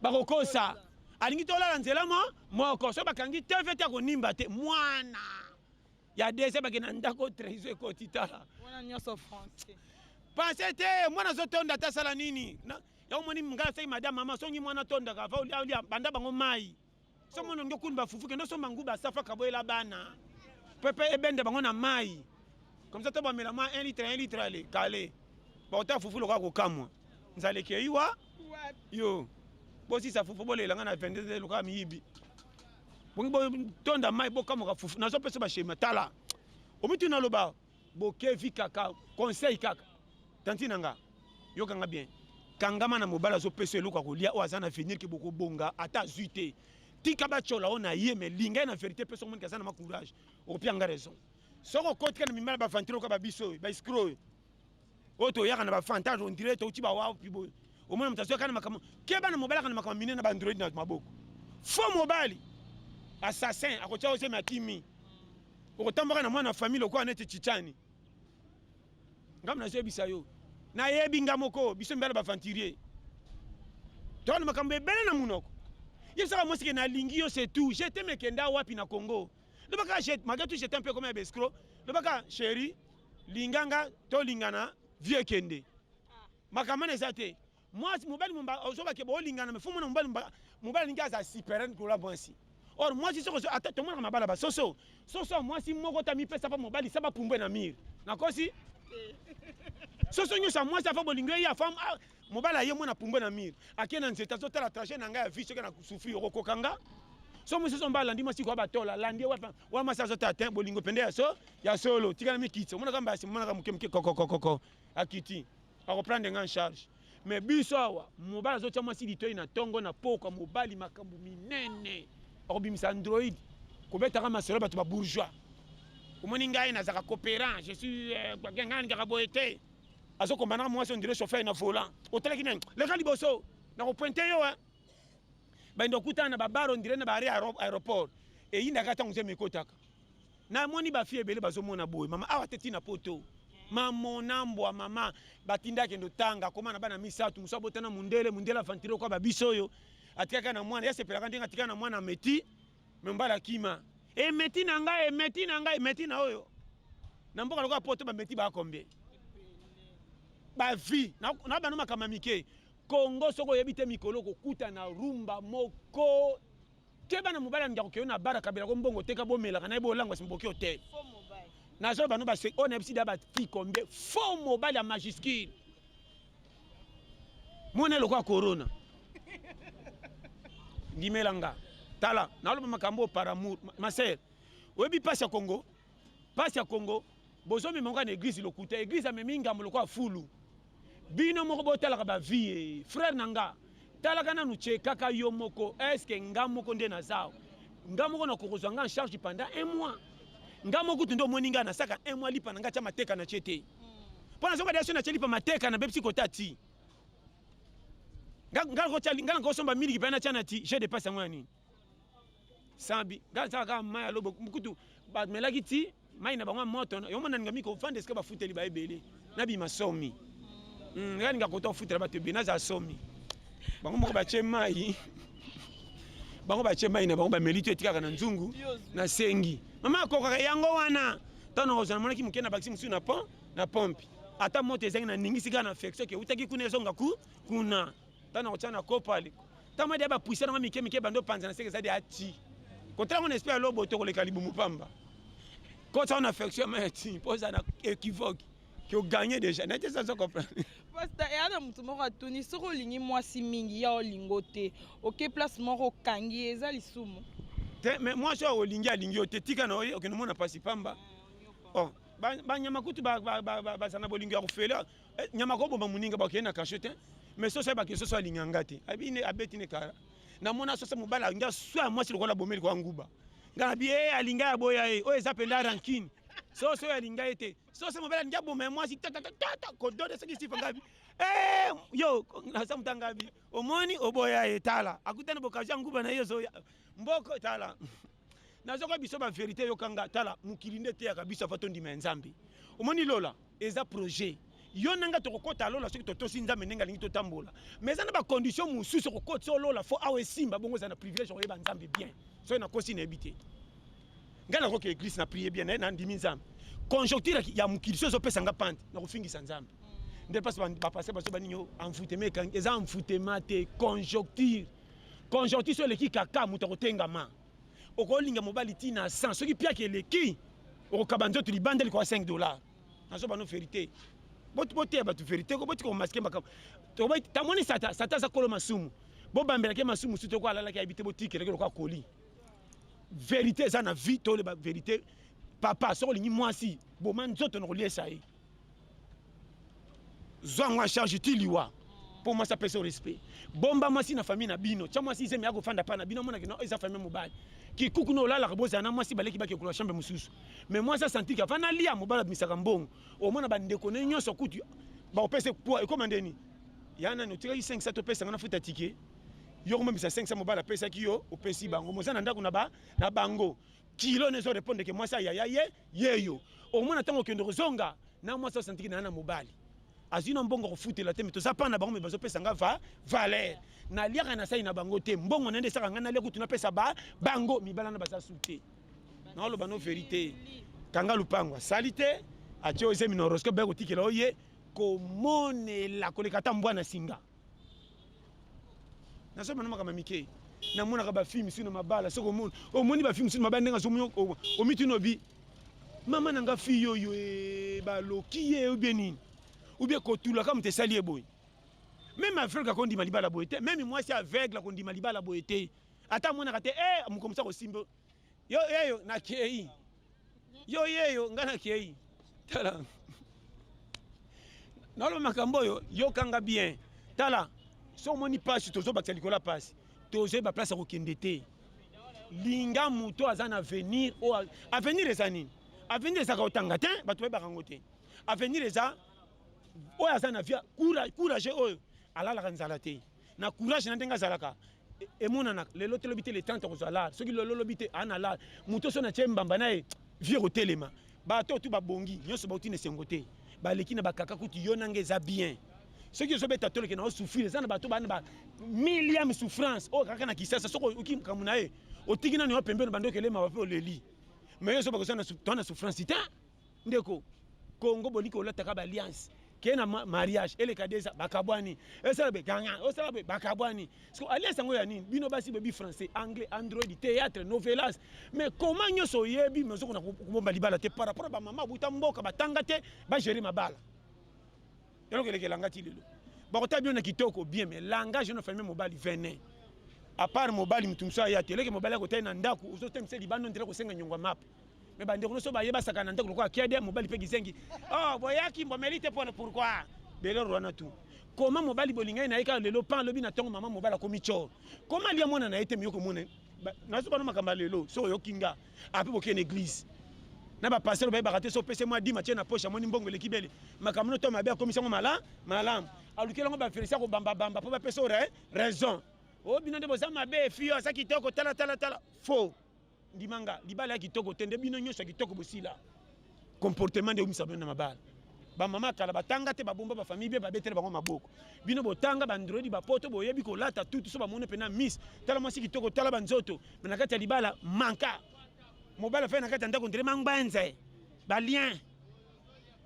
bakokosa alingi tolala nzela moko so bakangi te fete ko nimba te mwana ya dese bakena ndako trésor ko titala mwana nyoso français pensez te mwana zo tonda ta sala nini ya moni ngala sai madame mama songi mwana tonda ka fa ulia banda bango mai so mwana ngo kunba fufuke ndo so manguba safa kaboyela bana pepe ebende bango na mai comme ça to ba mela ma 1 litre ale kale ba ota fufu lo ka ko kamwa nzale ke yiwa yo bosi sa fufu bolela ngana 22 lo ka miyibi bongi bo tonda mai bo kamwa ka fufu na so pese ba shema tala omitu na loba bo kevi kaka conseil kaka tantina nga yo kanga bien kangama na mobala zo pese lo ka ko lia o azana finir ke boko bonga ata zuite tika ba chola ona ye me linga na vérité personne mon kazana ma courage o pianga raison soko kotika na mimala ba fantiro ka ba biso ba escroc oto yaka na ba fantage on dirait to tiba wa pibo o mona mtaso kana makamo ke bana mobala kana makamo minena ba android na maboko fo mobali assassin akocha ose matimi o tamboka na mwana famille ko anete chichani ngamna se bisayo na yebi ngamoko biso mbala ba fantirier to na makambe bele na munoko yebisaka mwasi ke na lingi yo c'est tout j'étais mekenda wapi na Congo le baka malgré tout j'étais un peu comme un escroc le baka chéri linganga to lingana vieux kende makamana ezate mwasi mobali mumba ozoba ke bo lingana me fumo na mobali linga za super ko la bonsi or mwasi soko ata to mona mabala ba soso mwasi moko ta mi pesa pa mobali saba pumbwe na mir na kosi soso nyosa mwasi afa bolingo ya femme mobala ye mona pumbwe na mir akena nzeta zo tala trajet na nga ya vie soka na souffrir okokanga so mwasi so mbala ndima siko abatola landi wa masa zo tata bolingo pende ya solo tika mi kitso mona kamba asi mona kamuke koko akiti akoprendre nga en charge mais biso awa mobala zo tia mwasi litoi na tongo na poko mobali makambu minene akobimisa android kobetaka masolo bato ba bourgeois omoni ngai nazaka coopérant je suis ngani kaka boete azo kombana mwasi on dirait chauffeur na volant oteleki nani leka liboso na kopointe yo baindo kutana babaro on dirait na ba aéroport e yinda kata ngze mekotaka na moni ba fie bele bazomona boye mama awa teti na poto mama nambwa mama batinda kendo tanga komana bana misatu musabotana mundela fantiro kwa babiso yo atikaka na mwana yase pelaka ndinga atikaka na mwana meti membala kima meti na ngai oyo na mboka lokwa poto ba meti ba kombe ba vie na bana makama mike Congo soko yebite mikolo ko kuta na rumba moko te bana mobala ngako ke na bara kabela ko mbongo teka bomela kana ibo langwa simboki hotel fo mobile na zo banu ba se on ebisi da ba fi kombe fo mobile ya majuscule mona lokwa corona ndimelanga tala na loba makambo par amour ma sœur oyebi passe ya Congo bozo mi monga na église lokuta église ameminga molokwa fulu bino moko botalaka ba vie frère nanga talaka nanu chekaka yo moko est-ce que nga moko nde na zao nga moko na kokozwa nga en charge pendant 1 mois nga moko tundo moninga na saka 1 mois lipa nanga cha mateka na chete pona soka desho na chelipa mateka na bepsi kotati nga ko somba mili kipana cha na ti je dépasse ngani sambi nga saka maya lobo mukutu ba melaki ti mai na bangwa moto yo mona ngami ko fande eske ba futeli ba ebele na bi masomi ngani ngakota futela ba tebina za somi bango moko ba chemai na bango ba melito etikaka na nzungu na sengi mama koka yango wana tano ozana monaki mukena bakisi musu na pompe ata moto ezangi na ningisi kana infection ke utaki kuna ezonga kuna tano ochana kopali tama de ba puisa na mike bando panza na seke za de ati kontra on espère lobo to koleka libumu pamba quand on a affection mais ti posa na équivoque qui ont gagné déjà n'était ça comprendre Pasta et ana mutu moko atuni soko lingi mwasi mingi ya olingo te. OK place moko kangi eza lisumu. Mais moi je olingi alingi ote tika na oye okeno mona pasi pamba. Oh, ba nyama kutu ba sana bolingi ya kufela. Nyama ko bomba muninga ba kena kachote. Mais so ba ke so alinganga te. Abi ne abeti ne kara. Na mona so mobala ngia swa mwasi lokola bomeli kwa nguba. Ngana bi alinga ya boya o eza penda rankine. So alinga ete. So mobala ngia bomba mwasi ta ko do de ce qui sifa ngabi. Yo na sa mutangabi. Omoni oboya etala. Akutana bokaja nguba na yeso mboko tala. Nazoka biso ba vérité yo kanga tala mukilinde te ya kabisa fato ndima nzambe. Omoni lola eza projet. Yo nanga to kokota lola soki to tosi nzambe nenga lingi to tambola. Mais za na ba condition mususu kokota so lola fo awe simba bongo za na privilège ko yeba nzambe bien. So na kosi na ebité. Ngana ko ke église na prier bien na ndimi nzambe. Conjoncture ya mukiliso zo pesa nga pante na kofingisa nzambe. Ndel passe ba passer baso baninyo enfoutema kan eza enfoutema te conjoncture. Conjoncture sur le ki kaka muto kotenga ma. Okolinga mobali tina 100 soki pia ke leki okabanzo tu libandeli ko $5. Nazo bano vérité. Bote ba tu vérité ko boti ko masquer makam. To ba tamoni sata za kolo masumu. Bo bambela ke masumu suto ko alala ke habite botike le ko koli. Vérité ça na vie to le ba vérité. Papa so lingi mwasi bo man nzoto no liesa yi. Zwa charge tiliwa. Pour moi ça pèse au respect. Bomba mwasi na famille na bino. Cha mwasi zemi yako fanda pa na bino mona kino eza famille mobali. Ki kuku no lala kaboza na mwasi baleki baki ko chambre mususu. Mais moi ça senti ka fana lia mobala misaka mbongo. O mona ba ndeko ne nyonso kutu. Ba opese poids e commande ni. Yana no tira 500 to pesa ngana futa ticket. Yo ko mbisa 500 mobala pesa ki yo opesi bango. Mozana ndako na bango. Kilo ne zo répondre que moi ça ya yeyo. O mona tango kendo zonga na moi ça senti na mobali. Azina mbongo kofutela te mito zapana bango me bazo pesa nga valeur na liaka na sai na bango te mbongo nende saka nga na le kutu na pesa bango mibala na baza souté na lo bano vérité kanga lupango salite atio eze minorosco beko tikela oye ko monela koleka ta mbwana singa na so manoma kama mike na mona ka ba film sino mabala soko mona o moni ba film sino mabala ndenga so munyo o mitino bi mama nanga fiyo yo ba lokiye ou bien ou bien kotula comme te sali boy. Même Afrique quand dit malibala boyete, même moi c'est aveugle quand dit malibala boyete. Ata mona kate mu comme ça ko simbo. Yo na kei. Yo ngana kei. Tala. Nalo makambo yo kanga bien. Tala. So moni passe tozo bakali kola passe. Tozo ba place ko kendete. Linga muto azana avenir o avenir ezani. Avenir ezaka otanga te bato ba rangote. Avenir eza oyo aza na via courage oyo alalaka nzala te na courage na ndenge azalaka emonana lelo te lobi te le 30 kozwa lala soki lelo lobi te ana lala moto so na tie mbamba na ye vie kotelema bato tu babongi nyonso bauti na esengo te baleki na bakaka kutu yo nange eza bien soki ozobeta toleke na osouffrir eza na bato bana ba millième souffrance oyo kaka na kisasa soko oki makambo na ye otiki nani yo pembeni bandoki elema bape oleli mais yo so bakozala na souffrance te ndeko Congo boliki olataka ba alliance kena mariage ele kadeza bakabwani esala be ganga osala be bakabwani parce que alliance ngo ya nini bino basi bebi français anglais android théâtre novelas mais comment nyoso yebi mezo kuna kubomba libala te par rapport ba mama buta mboka batanga te ba gérer mabala yalo keleke langati lelo bakota bien na kitoko bien mais langage no famille mobali venin à part mobali mutumsa ya teleke mobali ko tena ndaku uzotemse libano ndira ko senga nyongwa map mais bande kono so ba yeba sakana ndako ko akiade mobali pe gizengi boyaki mbomelite pona pourquoi belo rwana tu comment mobali bolinga na eka lelo pan lobi na tongo mama mobala ko micho comment lia mona na ete miyoko mona na so bana makamba lelo so yo kinga ape boke na église na ba passer ba bakate so pese moi 10 match na poche moni mbongo le kibele makamno to mabe commission malam alukela ngo ba féliciter ko bamba po ba pese raison bino de bozama be fio sa kitoko tala faux ndimanga libala ya kitoko tende bino nyosha kitoko bosila comportement de umisabena na mabala ba mama kala batanga te babomba ba famille be babetele bango maboko bino botanga ba android ba poto boyebi ko lata tutu so ba mone pena miss tala mwasi kitoko tala banzoto na kati ya libala manka mobala fe na kati ndako ndire mangbanze ba lien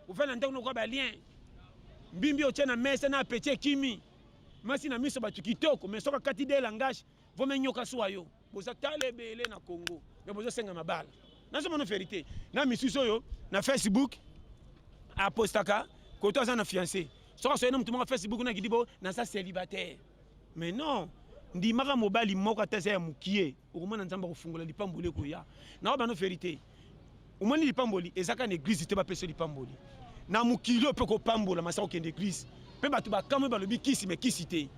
ou fe na ndako no ko ba lien mbimbi o tena mesa na petit kimi masi na miso ba kitoko mais soka kati de langage vomenyoka suayo boza tale bele na Congo mais boza senga mabala nazo mono vérité na misuso yo na Facebook apostaka koto aza na fiancé soka soyena mutu moko Facebook na kidibo na sa célibataire mais non ndimaka mobali moko atasa ya mukie okomona nzamba kofungola lipamboli koya na bano vérité omoni lipamboli ezaka na église te bapesa lipamboli na mukili ope kopambola masako kende église pe bato bakamwe balobi kisi me kisi te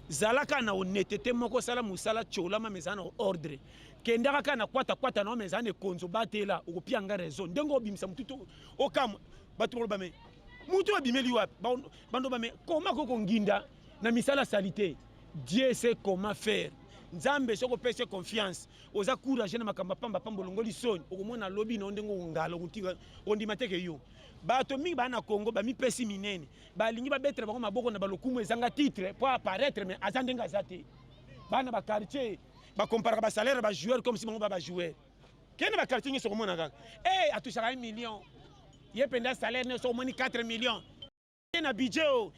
zalaka na honnêteté moko sala musala tcholama mezana ordre kendaka kana kwata na mezana konzo batela okopianga raison ndengo obimisa mutu okam bato ba me mutu abimeli wapi bando ba me koma koko nginda na misala salite Dieu sait comment faire nzambe soko pese confiance oza courage na makamba pamba pambolongoli soni okomona lobi na ndengo ngala okutinga ondimateke yo bato mingi bana Congo ba mi pesi minene balingi ba betre bango maboko na balokumu ezanga titre pour apparaître mais azandenga azate bana ba quartier ba compare ba salaire ba joueur comme si bango ba joueur kene ba quartier ngi soko mona kaka atushaka 1 million ye penda salaire ne so moni 4 millions na budget o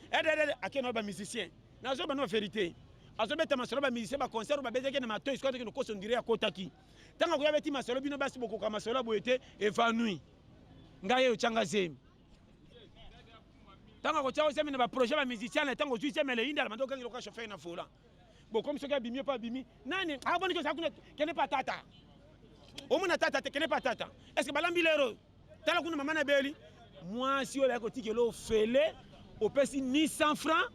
akena ba musicien na zo bana vérité azobeta masolo ba musicien ba concert ba bezeke na mato isko ke no koso ndire ya kotaki tanga ko yabeti masolo bino basi boko ka masolo boyete évanoui ngaye ochanga zemi tanga ko chawo semi na ba projet ba musicien na tango juice mele inda la mandoka ngilo ka chauffeur na fola bon comme soki abimi pas abimi nani aboni ko sakuna kene patata omona tata te kene patata est-ce que balambi lero tala kuna mama na beli moi si ola ko tikelo fele opesi ni 100 francs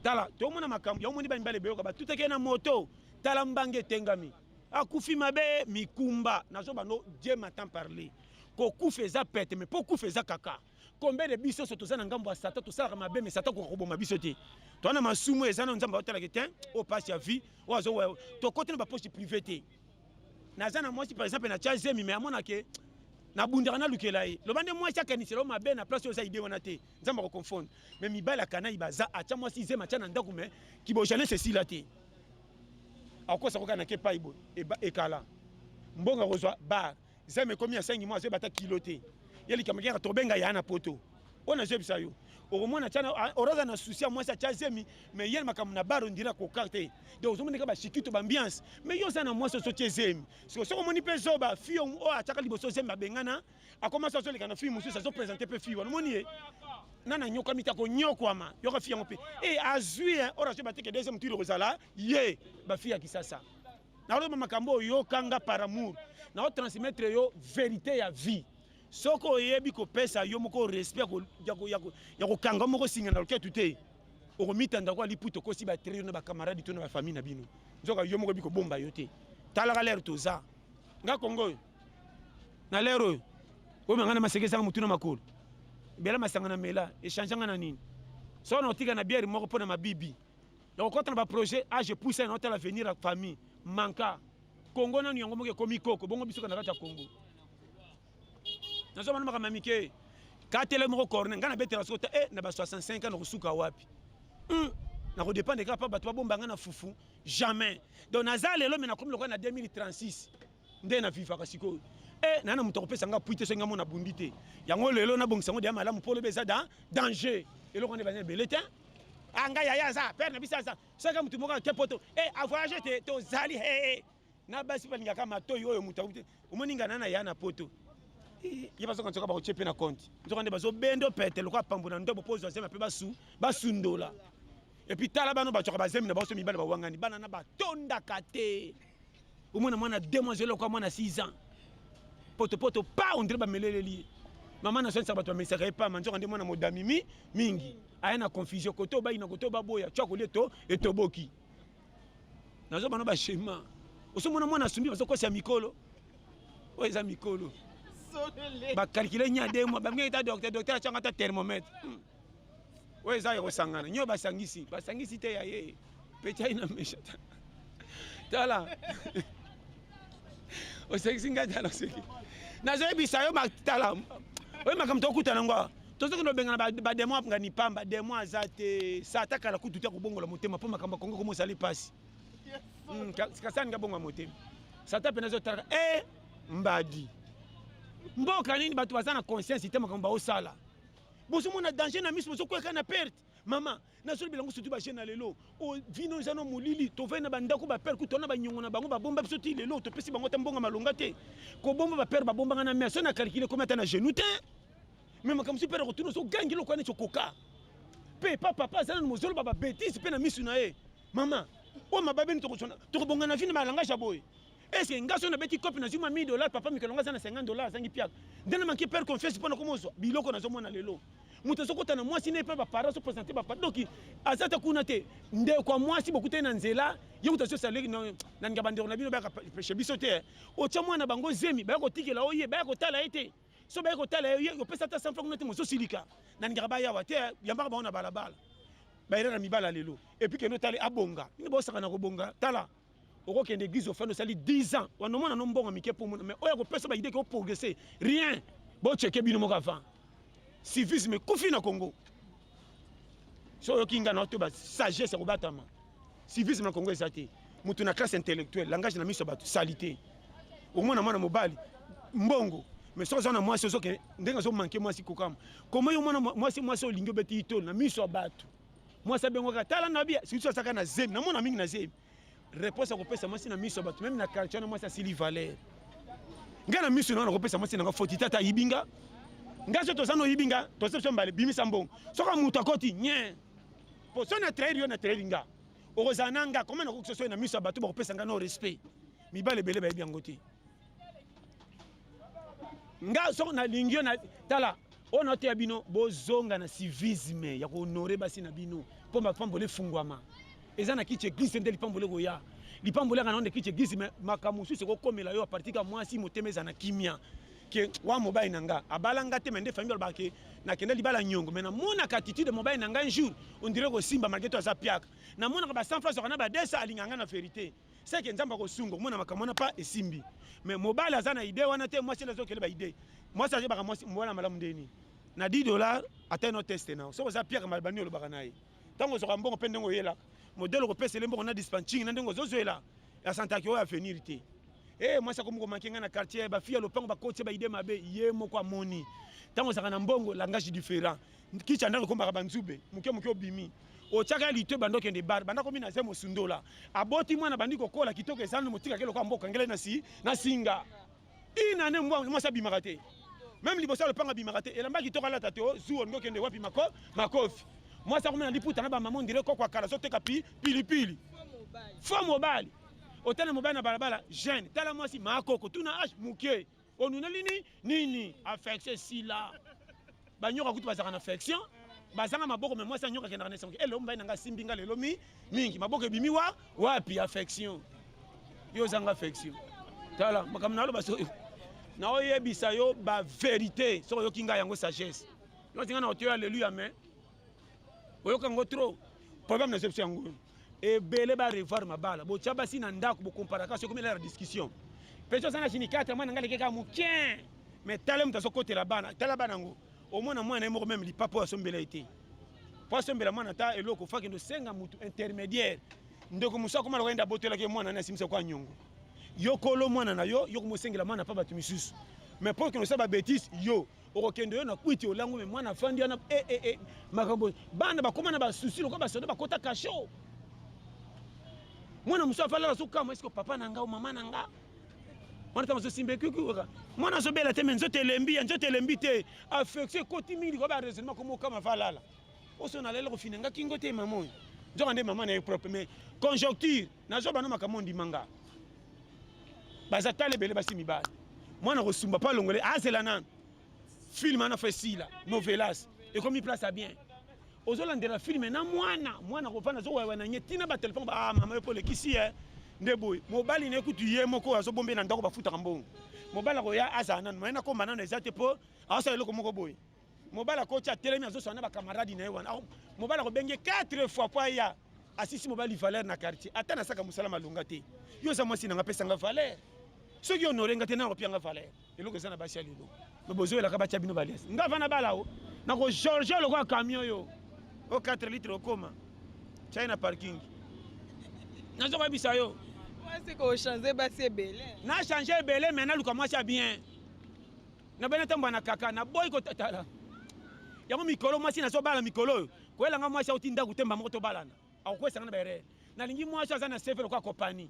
tala to mona makambo ya omoni ba mbale beyoka ba tuteke na moto tala mbange tengami akufi mabe mikumba nazo bano Dieu m'entend parler ko kufeza pete mais pour kufeza kaka combien de biso so tozana ngambo ya sata tosala mabe mais sata ko koboma biso te to na masumu ezana nzamba otala ketin o passe ya vie o azo to côté na ba poste privée te nazana moi si par exemple na chazemi mais amona ke na bundaka na lukela ye lo bande moi chaque niselo mabe na place oza idée wana te nzamba ko confondre mais mibala kana ibaza acha moi si zema chana ndako mais ki bo jamais ceci là te akosa ko kana ke paibo e kala mbonga kozwa bar zeme komi ya 5 mois bata kiloté yeli kamaka tobenga ya na poto ona jebisa yo okomona chana oroza na souci moi sa chazemi mais yeli makam na bar ondira ko carte de ozomone ka ba shikito ba ambiance mais yo sana moi so chezemi so moni pe zoba fio o ataka liboso zemba bengana akoma so le kana film musu so présenter pe fio moni nana nyoka mitako nyokwama yoka fio ngope azui ora so bateke deuxième tour kozala ye ba fia kisasa na olo makambo yo kanga par amour na transmettre yo vérité ya vie soko yebi ko pesa yo moko respect ko yako kanga moko singa na loketu te okomitanda ko liputo ko si ba trio na ba camarade to na ba famille na bino nzoka yo moko biko bomba yo te tala ga l'air toza nga Congo na lero o mangana masegesa mutuna makolo bela masanga na mela échange ngana nini so na otika na bière moko pona mabibi donc quand on va projet je pousse un autre l'avenir à famille manka Congo na nyongo moke komi koko bongo biso kana kata Congo nazo manama mamike katele moko corner ngana betela sota na ba 65 ans kusuka wapi na ko dépendre ka pa bato bomba ngana fufu jamais donc nazale lo mena komi lokwa na 2036 nde na viva kasiko nana muto kopesa nga puite so ngamo na bundite yango lelo na bongisa ngo de malamu polo beza dans danger elo ko ne ba belete anga ya za père na bisasa saka mutu moka kepoto a voyager te to zali na basi palinga kama toyo oyo mutu omoninga nana ya na poto ye baso kantoka ba kochepe na compte nzoka nde bazo bendo pete lokwa pambona ndo bopozo sema pe basundola et puis tala bano ba choka bazemi na baso mibale ba wangani bana na batonda kate omona mwana demoiselle kwa mwana 6 ans poto pa on dirait ba meleleli maman na sensa bato mais ça pas manzoka nde mwana modami mingi aya na confusion koto ba ina koto ba boya choko leto etoboki nazo bano ba schéma osomona mwana sumbi baso kosa mikolo o eza mikolo ba calculer nya 2 mois ba ngeta docteur changa ta thermomètre o eza yo sangana nyo basangisi te ya ye pecha ina mesha tala o sexinga tala seki nazo ebisa yo matala o makamto kutana ngwa tozo kino bengana ba demo ngani pamba demo azate sa atakala kututia kubongola motema po makamba kongo ko mosali pasi sikasani ngabonga motema sa tapena zo tala mbadi mboka nini bato bazana conscience itema kamba osala boso mona danger na miso boso kweka na perte mama na solo bilango surtout ba jeune lelo o vino zano mulili to vena bandako ba père kutona ba nyongo na bango ba bomba biso ti lelo to pesi bango tambonga malonga te ko bomba ba père ba bomba na mais so na calculer combien ta na genou te même comme si père retourne so gangi lo kwane chokoka pe papa ça nous zolo baba bêtise pe na misu na e maman o mababe ni to bonga na vini malanga chaboy est-ce que ngaso na beti copie na zuma $1000 papa mikolonga sana $50 zangi piak ndena manki père confiance pona komozo biloko na zomona lelo muto sokota na mwasi ne pe ba parents so présenter ba doki azata kuna te nde kwa mwasi bokuta na nzela yokuta so saleki na ngabandero na bino ba chez biso te o cha mwana bango zemi ba ko tikela oye ba ko tala ete so ba ko tala yo pesa ta 100 francs kuna te mozo silika na ngaba ya wa te yamba ba ona balabala ba ira na mibala lelo et puis que no tale abonga ni bo saka na ko bonga tala oko kende église au fin de sali 10 ans wa no mona no mbonga mike pour mais oya ko pesa ba idée ko progresser rien bo checker bino mo kava civisme kufi na Congo so yo kinga na to ba sagesse ko batama civisme na Congo ezati mutu na classe intellectuelle langage na miso batu salité au moins na mwana mobali mbongo mais so zana moi so ke ndenga zo manquer moi si kokam comment yo mwana moi so lingo beti ito na miso batu moi ça bengo ka tala na bia si so saka na zemi na mona mingi na zemi réponse ko pesa moi si na miso batu même na quartier na moi ça sili valeur ngana miso na ko pesa moi si na foti tata yibinga ngaso to sano yibinga to se mbale bimisa mbongo soka mutu akoti nye po so na traire yo na traire nga orozananga comment na ko so na miso batu ba ko pesa nga no respect mibale bele ba biango te nga so na lingio na tala ona te bino bozonga na civisme ya ko honorer basi na bino po ma pambole fungwama eza na kiche glisse ndeli pambole ko ya lipambole kana onde kiche glisse makamusu se ko komela yo a partir ka mwasi motemeza na kimia ke wa mobile nanga abalanga te mende famille bake na kende libala nyongo mais na mona attitude mobile nanga un jour on dirait ko simba malgré toi za piaka na mona ka ba 100 francs kana ba 200 alinganga na vérité c'est que nzamba ko sungo mona makamona pas esimbi mais mobile azana idée wana te moi c'est les autres ba idée moi ça j'ai ba moi mona malamu ndeni na $10 ata no test na so za piaka malbani lo ba nae tango so kambongo pende ngo yela modèle ko pesa lembo na dispatching na ndengo zozoela ya santa ki o avenir te moi ça comme ko mankenga na quartier ba fia lopango ba coach ba idée mabe ye moko amoni tango saka na mbongo langage différent kicha ndako komba ba nzube muke obimi o chaka lite bando kende bar banda komi na zemo sundola aboti mwana bandi kokola kitoko ezana motika kelo kwa mboka ngele na singa ina ne moi ça bimarate même libosa le panga bimarate elamba kitoko la tateo zuo ngo kende wapi makofi moi ça comme na liputa na ba maman dire ko kwa kala so teka pilipili fo mobile otana mobile na balabala jeune tala moi si makoko tuna age muke onuna nini affection sila banyoka kutu bazaka na affection bazanga maboko mais moi ça nyoka kenda na songe elo mbaye nanga simbinga lelo mingi maboko bimi wapi affection yo zanga affection tala makamna lo baso na oyebisa yo ba vérité so yo kinga yango sagesse yo tinga na otyo alléluia mais oyoka ngo trop problème na exception yango et belé ba revoir mabala bo tchaba si na ndako bo comparer so comme la discussion peso sana chini 4 mwana ngale keka mukien mais tala mutaso côté la bana tala bana ngo au moins na mwana moko même li papa sombela été poisson bela mwana ta eloko faki ndo senga mutu intermédiaire ndeko musa koma loenda botela ke mwana na simisa kwa nyongo yokolo mwana na yo yokumosengela mwana pa batu misusu mais pour que no saba bêtise yo okokende yo na kwiti olango me mwana fandi yana makambo bana bakoma na basusi lokwa basoda bakota kasho mwana musa fala la suka est-ce que papa nanga ou mama nanga mwana tamazo simbe kukuka mwana so bela te menzo telembi te affection koti mingi ko ba raisonnement comme kama falala oso na lelo kofinanga kingo te maman nzoka nde maman na propre mais conjoncture na zo bana makamondi manga bazatale bele basi mibali mwana ko sumba pa longole azela nan film ana fesila novelas et comme il place à bien ozolandela film na mwana ko fana zo wa na nyetina ba téléphone ba mama yo le kisi ndeboy mobali ne kutu ye moko azo bombe na ndako bafuta kambongo mobali ko ya azana na ko manana ezate po asa eloko moko boy mobali ko cha telemi azo sona ba camarade na yewana mobali ko benge 4 fois po ya asisi mobali valeur na quartier ata na saka musala malunga te yo sa mwasi na ngapesa nga valeur soki honorenga te na ko pianga valeur eloko ezana basi ya lelo me bozo elaka batia bino balesi nga vana balao na ko George lo kwa camion yo o 4 litres okoma China parking nazo kwa bisa yo c'est que changer basi belé na changer belé mais na luka mwasi bien na bena tambo na kaka na boy ko tatala yango mikolo mwasi na so bala mikolo ko elanga mwasi otinda kutemba moto balana akwesa na bere na lingi mwasi azana sefer kwa compagnie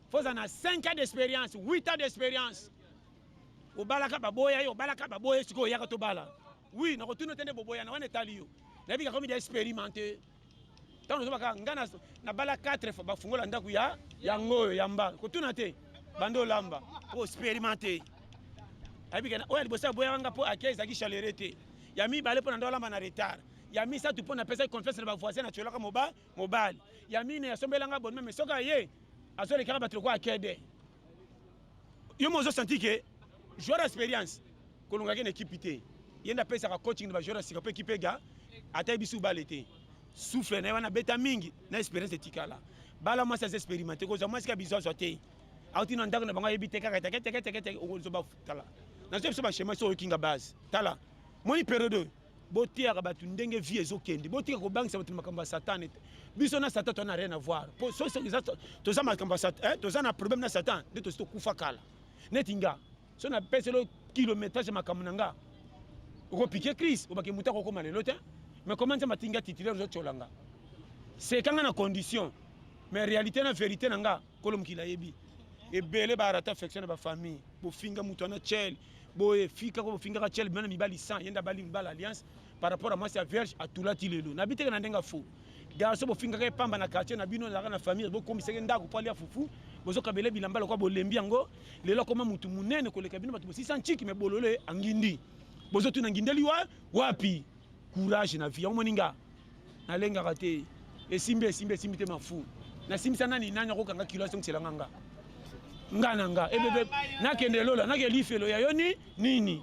foza na 5 ans d'expérience 8 ans d'expérience obalaka baboya yo obalaka baboya siko yaka to bala oui na ko tuno tende boboya na wana tali yo nabi ka komi d'expérimenter tant nous baka ngana na bala 4 fois ba fungola ndaku ya ngoyo ya mba ko tuna te bando lamba ko expérimenter abi kana oya libosa boya nga po akeza ki chalerete ya mi bale po na ndola na retard ya mi sa tu po na pesa confiance na ba voisin na tsholoka mobile ya mi ne sombela nga bon mais soka ye azole kaka batlo ko akede yo mozo senti que joueur expérience kolonga ke équipe té yenda pesa ka coaching na ba joueur sika pe équipe ga ata bisu balete souffle na wana beta mingi na expérience tikala bala moi ça expérimenter ko moi sika biso zoté auti na ndako na bango yebite kaka teke o zo ba tala na zo ba schéma so kinga base tala moni période botia ka batu ndenge vie ezokende botika ko bank sa batu makamba satan biso na satan to na rien à voir po so to za makamba satan to za na problème na satan de to sto kufa kala netinga so na peselo kilométrage makamnanga ko piquer Chris o bakemuta ko koma lelo te mais comment ça matinga titulaire zo cholanga c'est quand na condition mais réalité na vérité nanga kolom kila yebi e bele ba rata affection ba famille bo finga mutu na chel bo e fika ko finga ka chel bana mibali 100 yenda bali mbala alliance par rapport à moi c'est vierge à tout la tilelo na biteka na ndenga fou garçon bo finga ka pamba na quartier na bino na famille bo komiseke ndako po alia fufu bozo kabele bilamba ko bo lembi yango lelo koma mutu munene ko leka bino batu 600 chiki me bolole angindi bozo tuna ngindeli wapi courage na vie omoninga na lenga raté et simbe te mafu na simisa nani ko kanga kilo songtsela nganga ngana ebebe na kende lola na ke lifelo ya yoni nini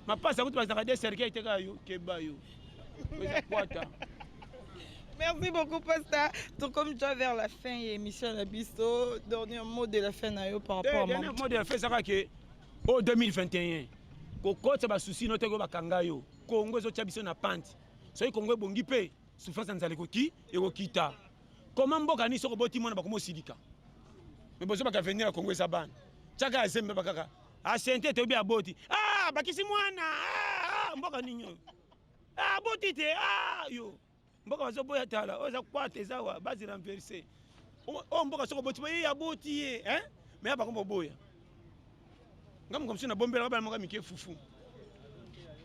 mapasa kutu bazaka de cercueil te kayo kebayo kwata. Merci beaucoup, Pasta. Donc, comme tu as vers la fin et émission la bisto, dernier mot de la fin par rapport à moi. Dernier mot de la fin, c'est que au 2021, Koko ça va souci notre go bakangayo. Congo zo tchabiso na pante. So Congo bongi pe souffrance nzale koki et kokita. Comment mboka ni soko boti mona bakomo silika. Mais bozo baka venir à Congo saban. Chaka azembe bakaka. A sente te obi aboti. Ah bakisi mwana. Ah mboka ninyo. Ah boti te yo. Mboka bazo boya tala oza kwate zawa bazi renverser. O mboka soko boti ya boti mais bakombo boya. Ngam comme si na bombela ba maka mike fufu.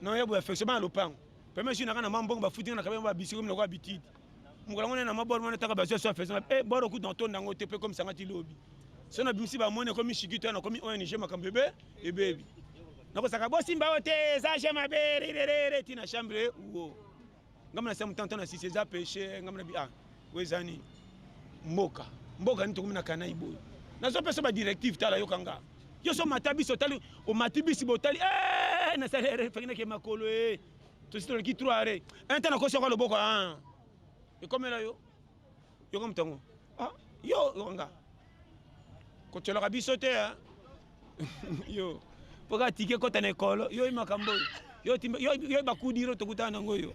Non ya bo affection ba lopango. Peme si na kana mambongo ba futi na kabemba ba bisiko mna kwa bitidi. Mukala ngone na mabor mona taka ba so affection. Boro ku dans ton dango te pe comme ça ngati lobi. So na bimsi ba mone comme shikito na comme ONG makambebe e baby. Nako saka bo simba ote za jema berere tina chambre wo. Ngam na sa mutanta na sisi za péché ngam na bi wezani mboka ni to kumina kana iboyo. Na so pesa ba directive tala yokanga. Yo so matabi so tali o matibi si botali na salere fekina ke makolo to sito ki troare enta ko so ko loboko e comme là yo comme tango yo nga ko tshela ka biso te yo poka tike ko tane kolo yo makambo yo ba kudiro to kutana ngoyo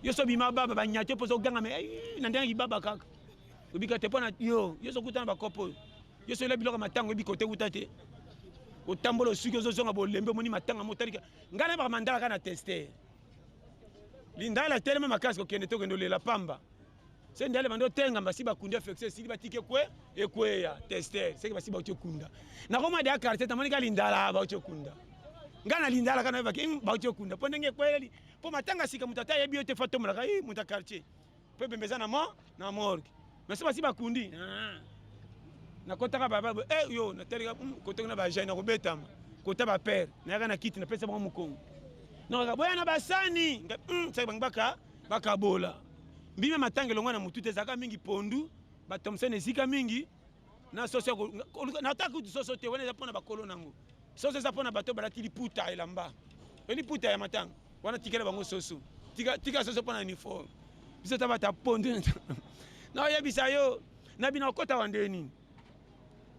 yo so bima baba ba nyate po so ganga me na ndangi baba kaka ubika te pona yo so kutana ba kopo yo so le biloko matango bi kote kutate o tambolo suki ozozonga bolembe moni matanga motalika ngana ba mandala kana tester lindala telema makasi ko kende to kendo lela pamba se ndale bando tenga mbasi ba kunda flexe sili batike kwe ekweya tester se basi ba kunda na koma de quartier tamani ka lindala ba kunda ngana lindala kana ba kunda po ndenge kweli po matanga sika mutata yebi yote foto mulaka muta quartier pe bembeza na morgue mais se basi ba kundi na kotaka baba yo na teleka kote na ba jeune na kobetama kota ba père na yaka na kiti na pesa bango mukongo na ka boya na basani sa bangaka bakabola mbime matangelo ngwana mutu te zaka mingi pondu ba Thompson ezika mingi na soso na taku soso te wana za pona bakolo nango soso za pona bato balatili puta elamba eli puta ya matanga wana tikela bango soso tika soso pona uniforme biso ta bata pondu na yebisa yo na bina kota wandeni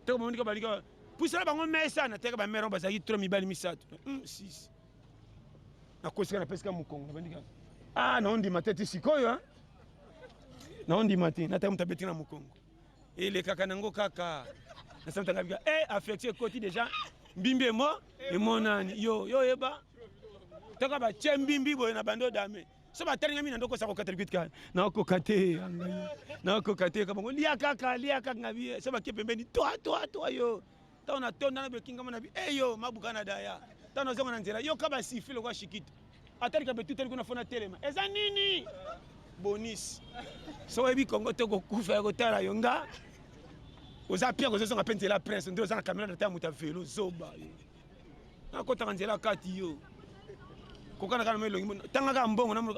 to mo ndika balika pusala bango mesa na teka ba mero bazaki trop mibali misato 6 na kosika na pesika mukongo na bandika na ondi matete sikoyo na ondi mati na tamu tabeti na mukongo ele kaka nango kaka na samta ngabika affecté koti déjà mbimbe mo e monani yo eba taka ba chembimbi boye na bando dame so ba teringa mina ndoko sako 4 ka na ko kate na ko kate ka bongo lia kaka ngabi so ba kepembeni to yo ta ona tonda na bekinga mana bi yo mabuka na daya ta no zonga na nzela yo ka ba sifile kwa shikito atali ka betu teli kuna fona telema eza nini bonus so ebi Congo to ko kufa ko tala yonga oza pia ko zonga pentela prince ndo za kamera na tamu ta velo zoba na ko tanzela kati yo ko kana kana melo tanga ka mbongo na mo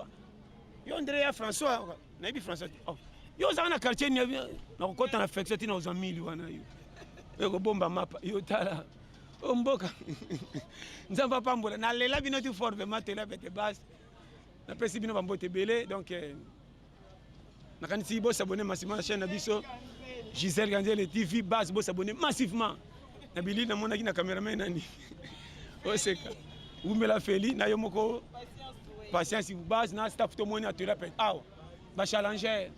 yo ndere ya François na ebi François oh yo za na quartier ni na ko tana affection tina oza mili wana yo eko bomba mapa yo tala omboka nzamba pambola na lela bino tu fort vraiment tela bete base na pesi bino bambote belé donc na kanisi bo s'abonner massivement à la chaîne na biso Gisèle Ganzele TV base bo s'abonner massivement na bili na mona ki na cameraman nani oseka umela feli na yo moko patience base na staff to moni atela pet aw ba challenger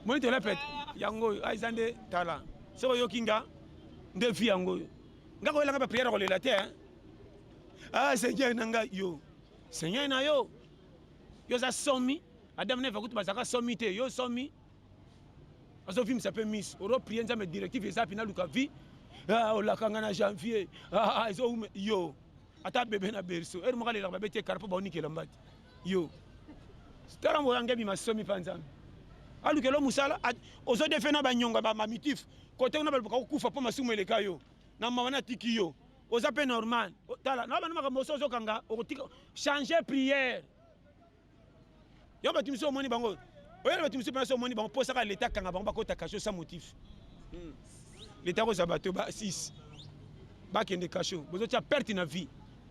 moni tela pet yango aizande tala so yo kinga ndefi yango ngako elanga ba prière ko lela te ah seigneur nanga yo seigneur na yo za somi adam ne va kutu bazaka somi te yo somi aso film ça peut miss oro prier nzambe directive eza pina luka vi ah olakanga na janvier ah zo yo ata bebe na berso er mokale la bebe te karpo ba onikela mbati yo stara mo yangebi masomi panzambe alukelo musala ozo defena ba nyonga ba mamitif kote una ba kufa po masumu eleka yo na mawana tiki yo oza pe normal tala na bana makambo sozo kanga okotika changer prière yo batimiso moni bango oyo batimiso pe so moni bango posa ka l'état kanga bango bakota kasho sans motif l'état ko zabato ba 6 ba kende kasho bozo tia perte na vie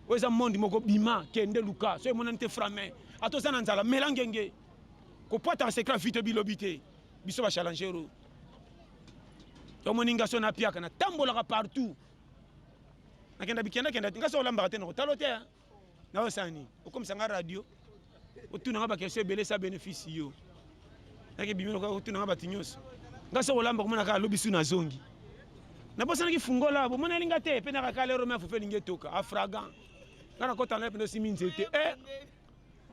oza monde moko bima kende luka so mona nte frame ato sana nzala melangenge ko pota secret vite bilobité biso ba challenger yo moninga so na piaka na tambola partout nakenda bikenda kenda ngaso lamba te no talote na osani okomsanga radio otuna ngaba kese belé sa bénéfice yo nake bimino ko otuna ngaba tinyoso ngaso lamba ko mona ka lobisu na zongi na bosana ki fungola bo mona linga te pe na ka lero me fofeli ngetoka afragan ngana ko tana pe no siminzete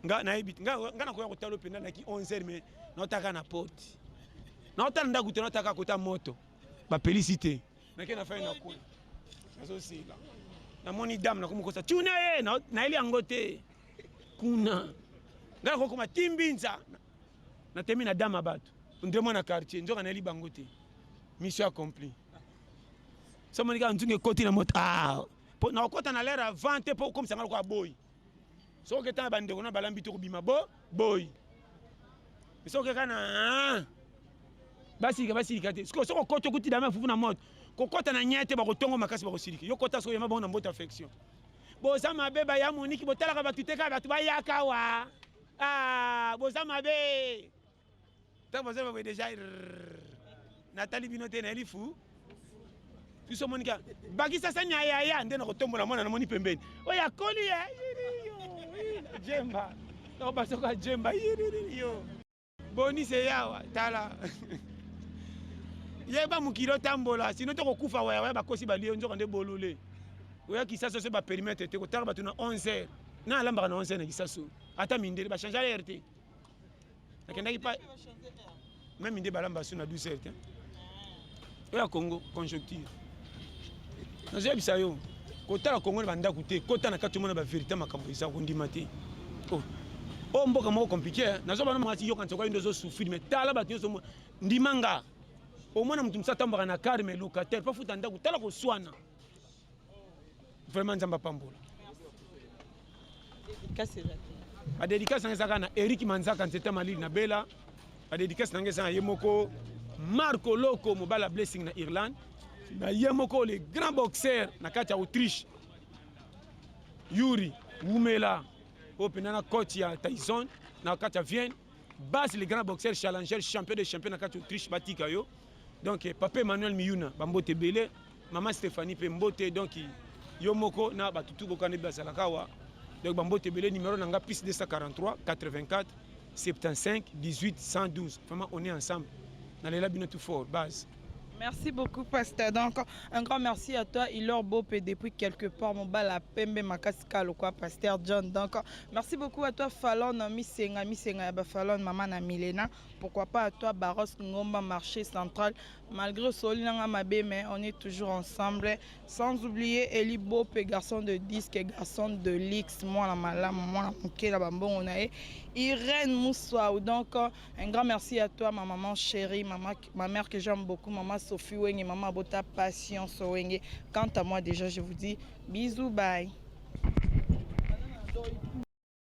nga na ebit ngana ko ya ko talo pe na ki 11h mais na otaka na porte na otanda kutena otaka kota moto ba félicité na ke na fa na ko aso sila na moni dame na kumukosa tuna ye na ili angote kuna ngala ko kuma timbinza na temi na dame abatu ndemo na quartier njoka na ili bangote mission accomplie so moni ka nzunge koti na moto po na okota na l'air avant te po comme ça ngala ko boy so ke ta bande ko na balambi to ko bima boy so ke kana basi kate so ko koto kuti dame fufu na moto kokota na nyete ba kotongo makasi ba kosiliki yo kota so yema ba na mbota affection boza mabe ba ya moniki botala ka batuteka batu ba yakawa boza mabe ta boza ba déjà Nathalie Binote na elifu biso monika bakisa sanya ya nde na kotombola mona na moni pembeni oya koli ya jemba no basoka jemba yo boni se yawa tala yeba mukilo tambola sino to kokufa waya bakosi balio nzoka nde bolule oya kisaso se ba périmètre te ko tala batuna 11h na lamba na 11h na kisaso ata mindele ba changer l'air te nakendaki pa même inde balamba su na 12h te oya Congo conjoncture nazo bisa yo ko tala Congo ne banda kute ko tana kati mona ba vérité makambo isa ko ndima te oh mboka moko compliqué nazo bana mati yo kantsoko ndozo souffrir mais tala batinyo so ndimanga au moins mutu msata mbaka na kar mais locataire pas futa ndaku tala ko swana vraiment nzamba pambola a dédicace ngeza na Eric Manzaka Nzeta Malili na Bela a dédicace ngeza yemoko Marco Loco Mobala Blessing na Irlande na yemoko le grand boxeur na kati ya Autriche Yuri Wumela opena na coach ya Tyson na kati ya Vienne base le grand boxeur challenger champion de champion na kati ya Autriche batika yo donc papa Emmanuel Miyuna bambote belé maman Stéphanie Pembote donc yomoko na batutu bokane basalakawa donc bambote belé numéro nanga plus 243 84 75 18 112 vraiment on est ensemble dans les labinets tout fort base Merci beaucoup, pasteur. Donc, un grand merci à toi. Il leur beau depuis quelque part, mon bal à Pembe Makaska, le quoi, pasteur John. Donc, merci beaucoup à toi, Fallon, Misenga, Fallon, Maman, Milena. Pourquoi pas à toi, Barros, Ngomba, marché central. Malgré Solina Mabé, mais on est toujours ensemble. Sans oublier Eli Bope, garçon de disque, garçon de l'X, moi, la malame, moi, la mouké, la bambon, on a Irène Moussoua. Donc, un grand merci à toi, ma maman chérie, ma mère que j'aime beaucoup, maman Sophie Wenge, maman Bota Patience Wenge. Quant à moi, déjà, je vous dis bisous, bye.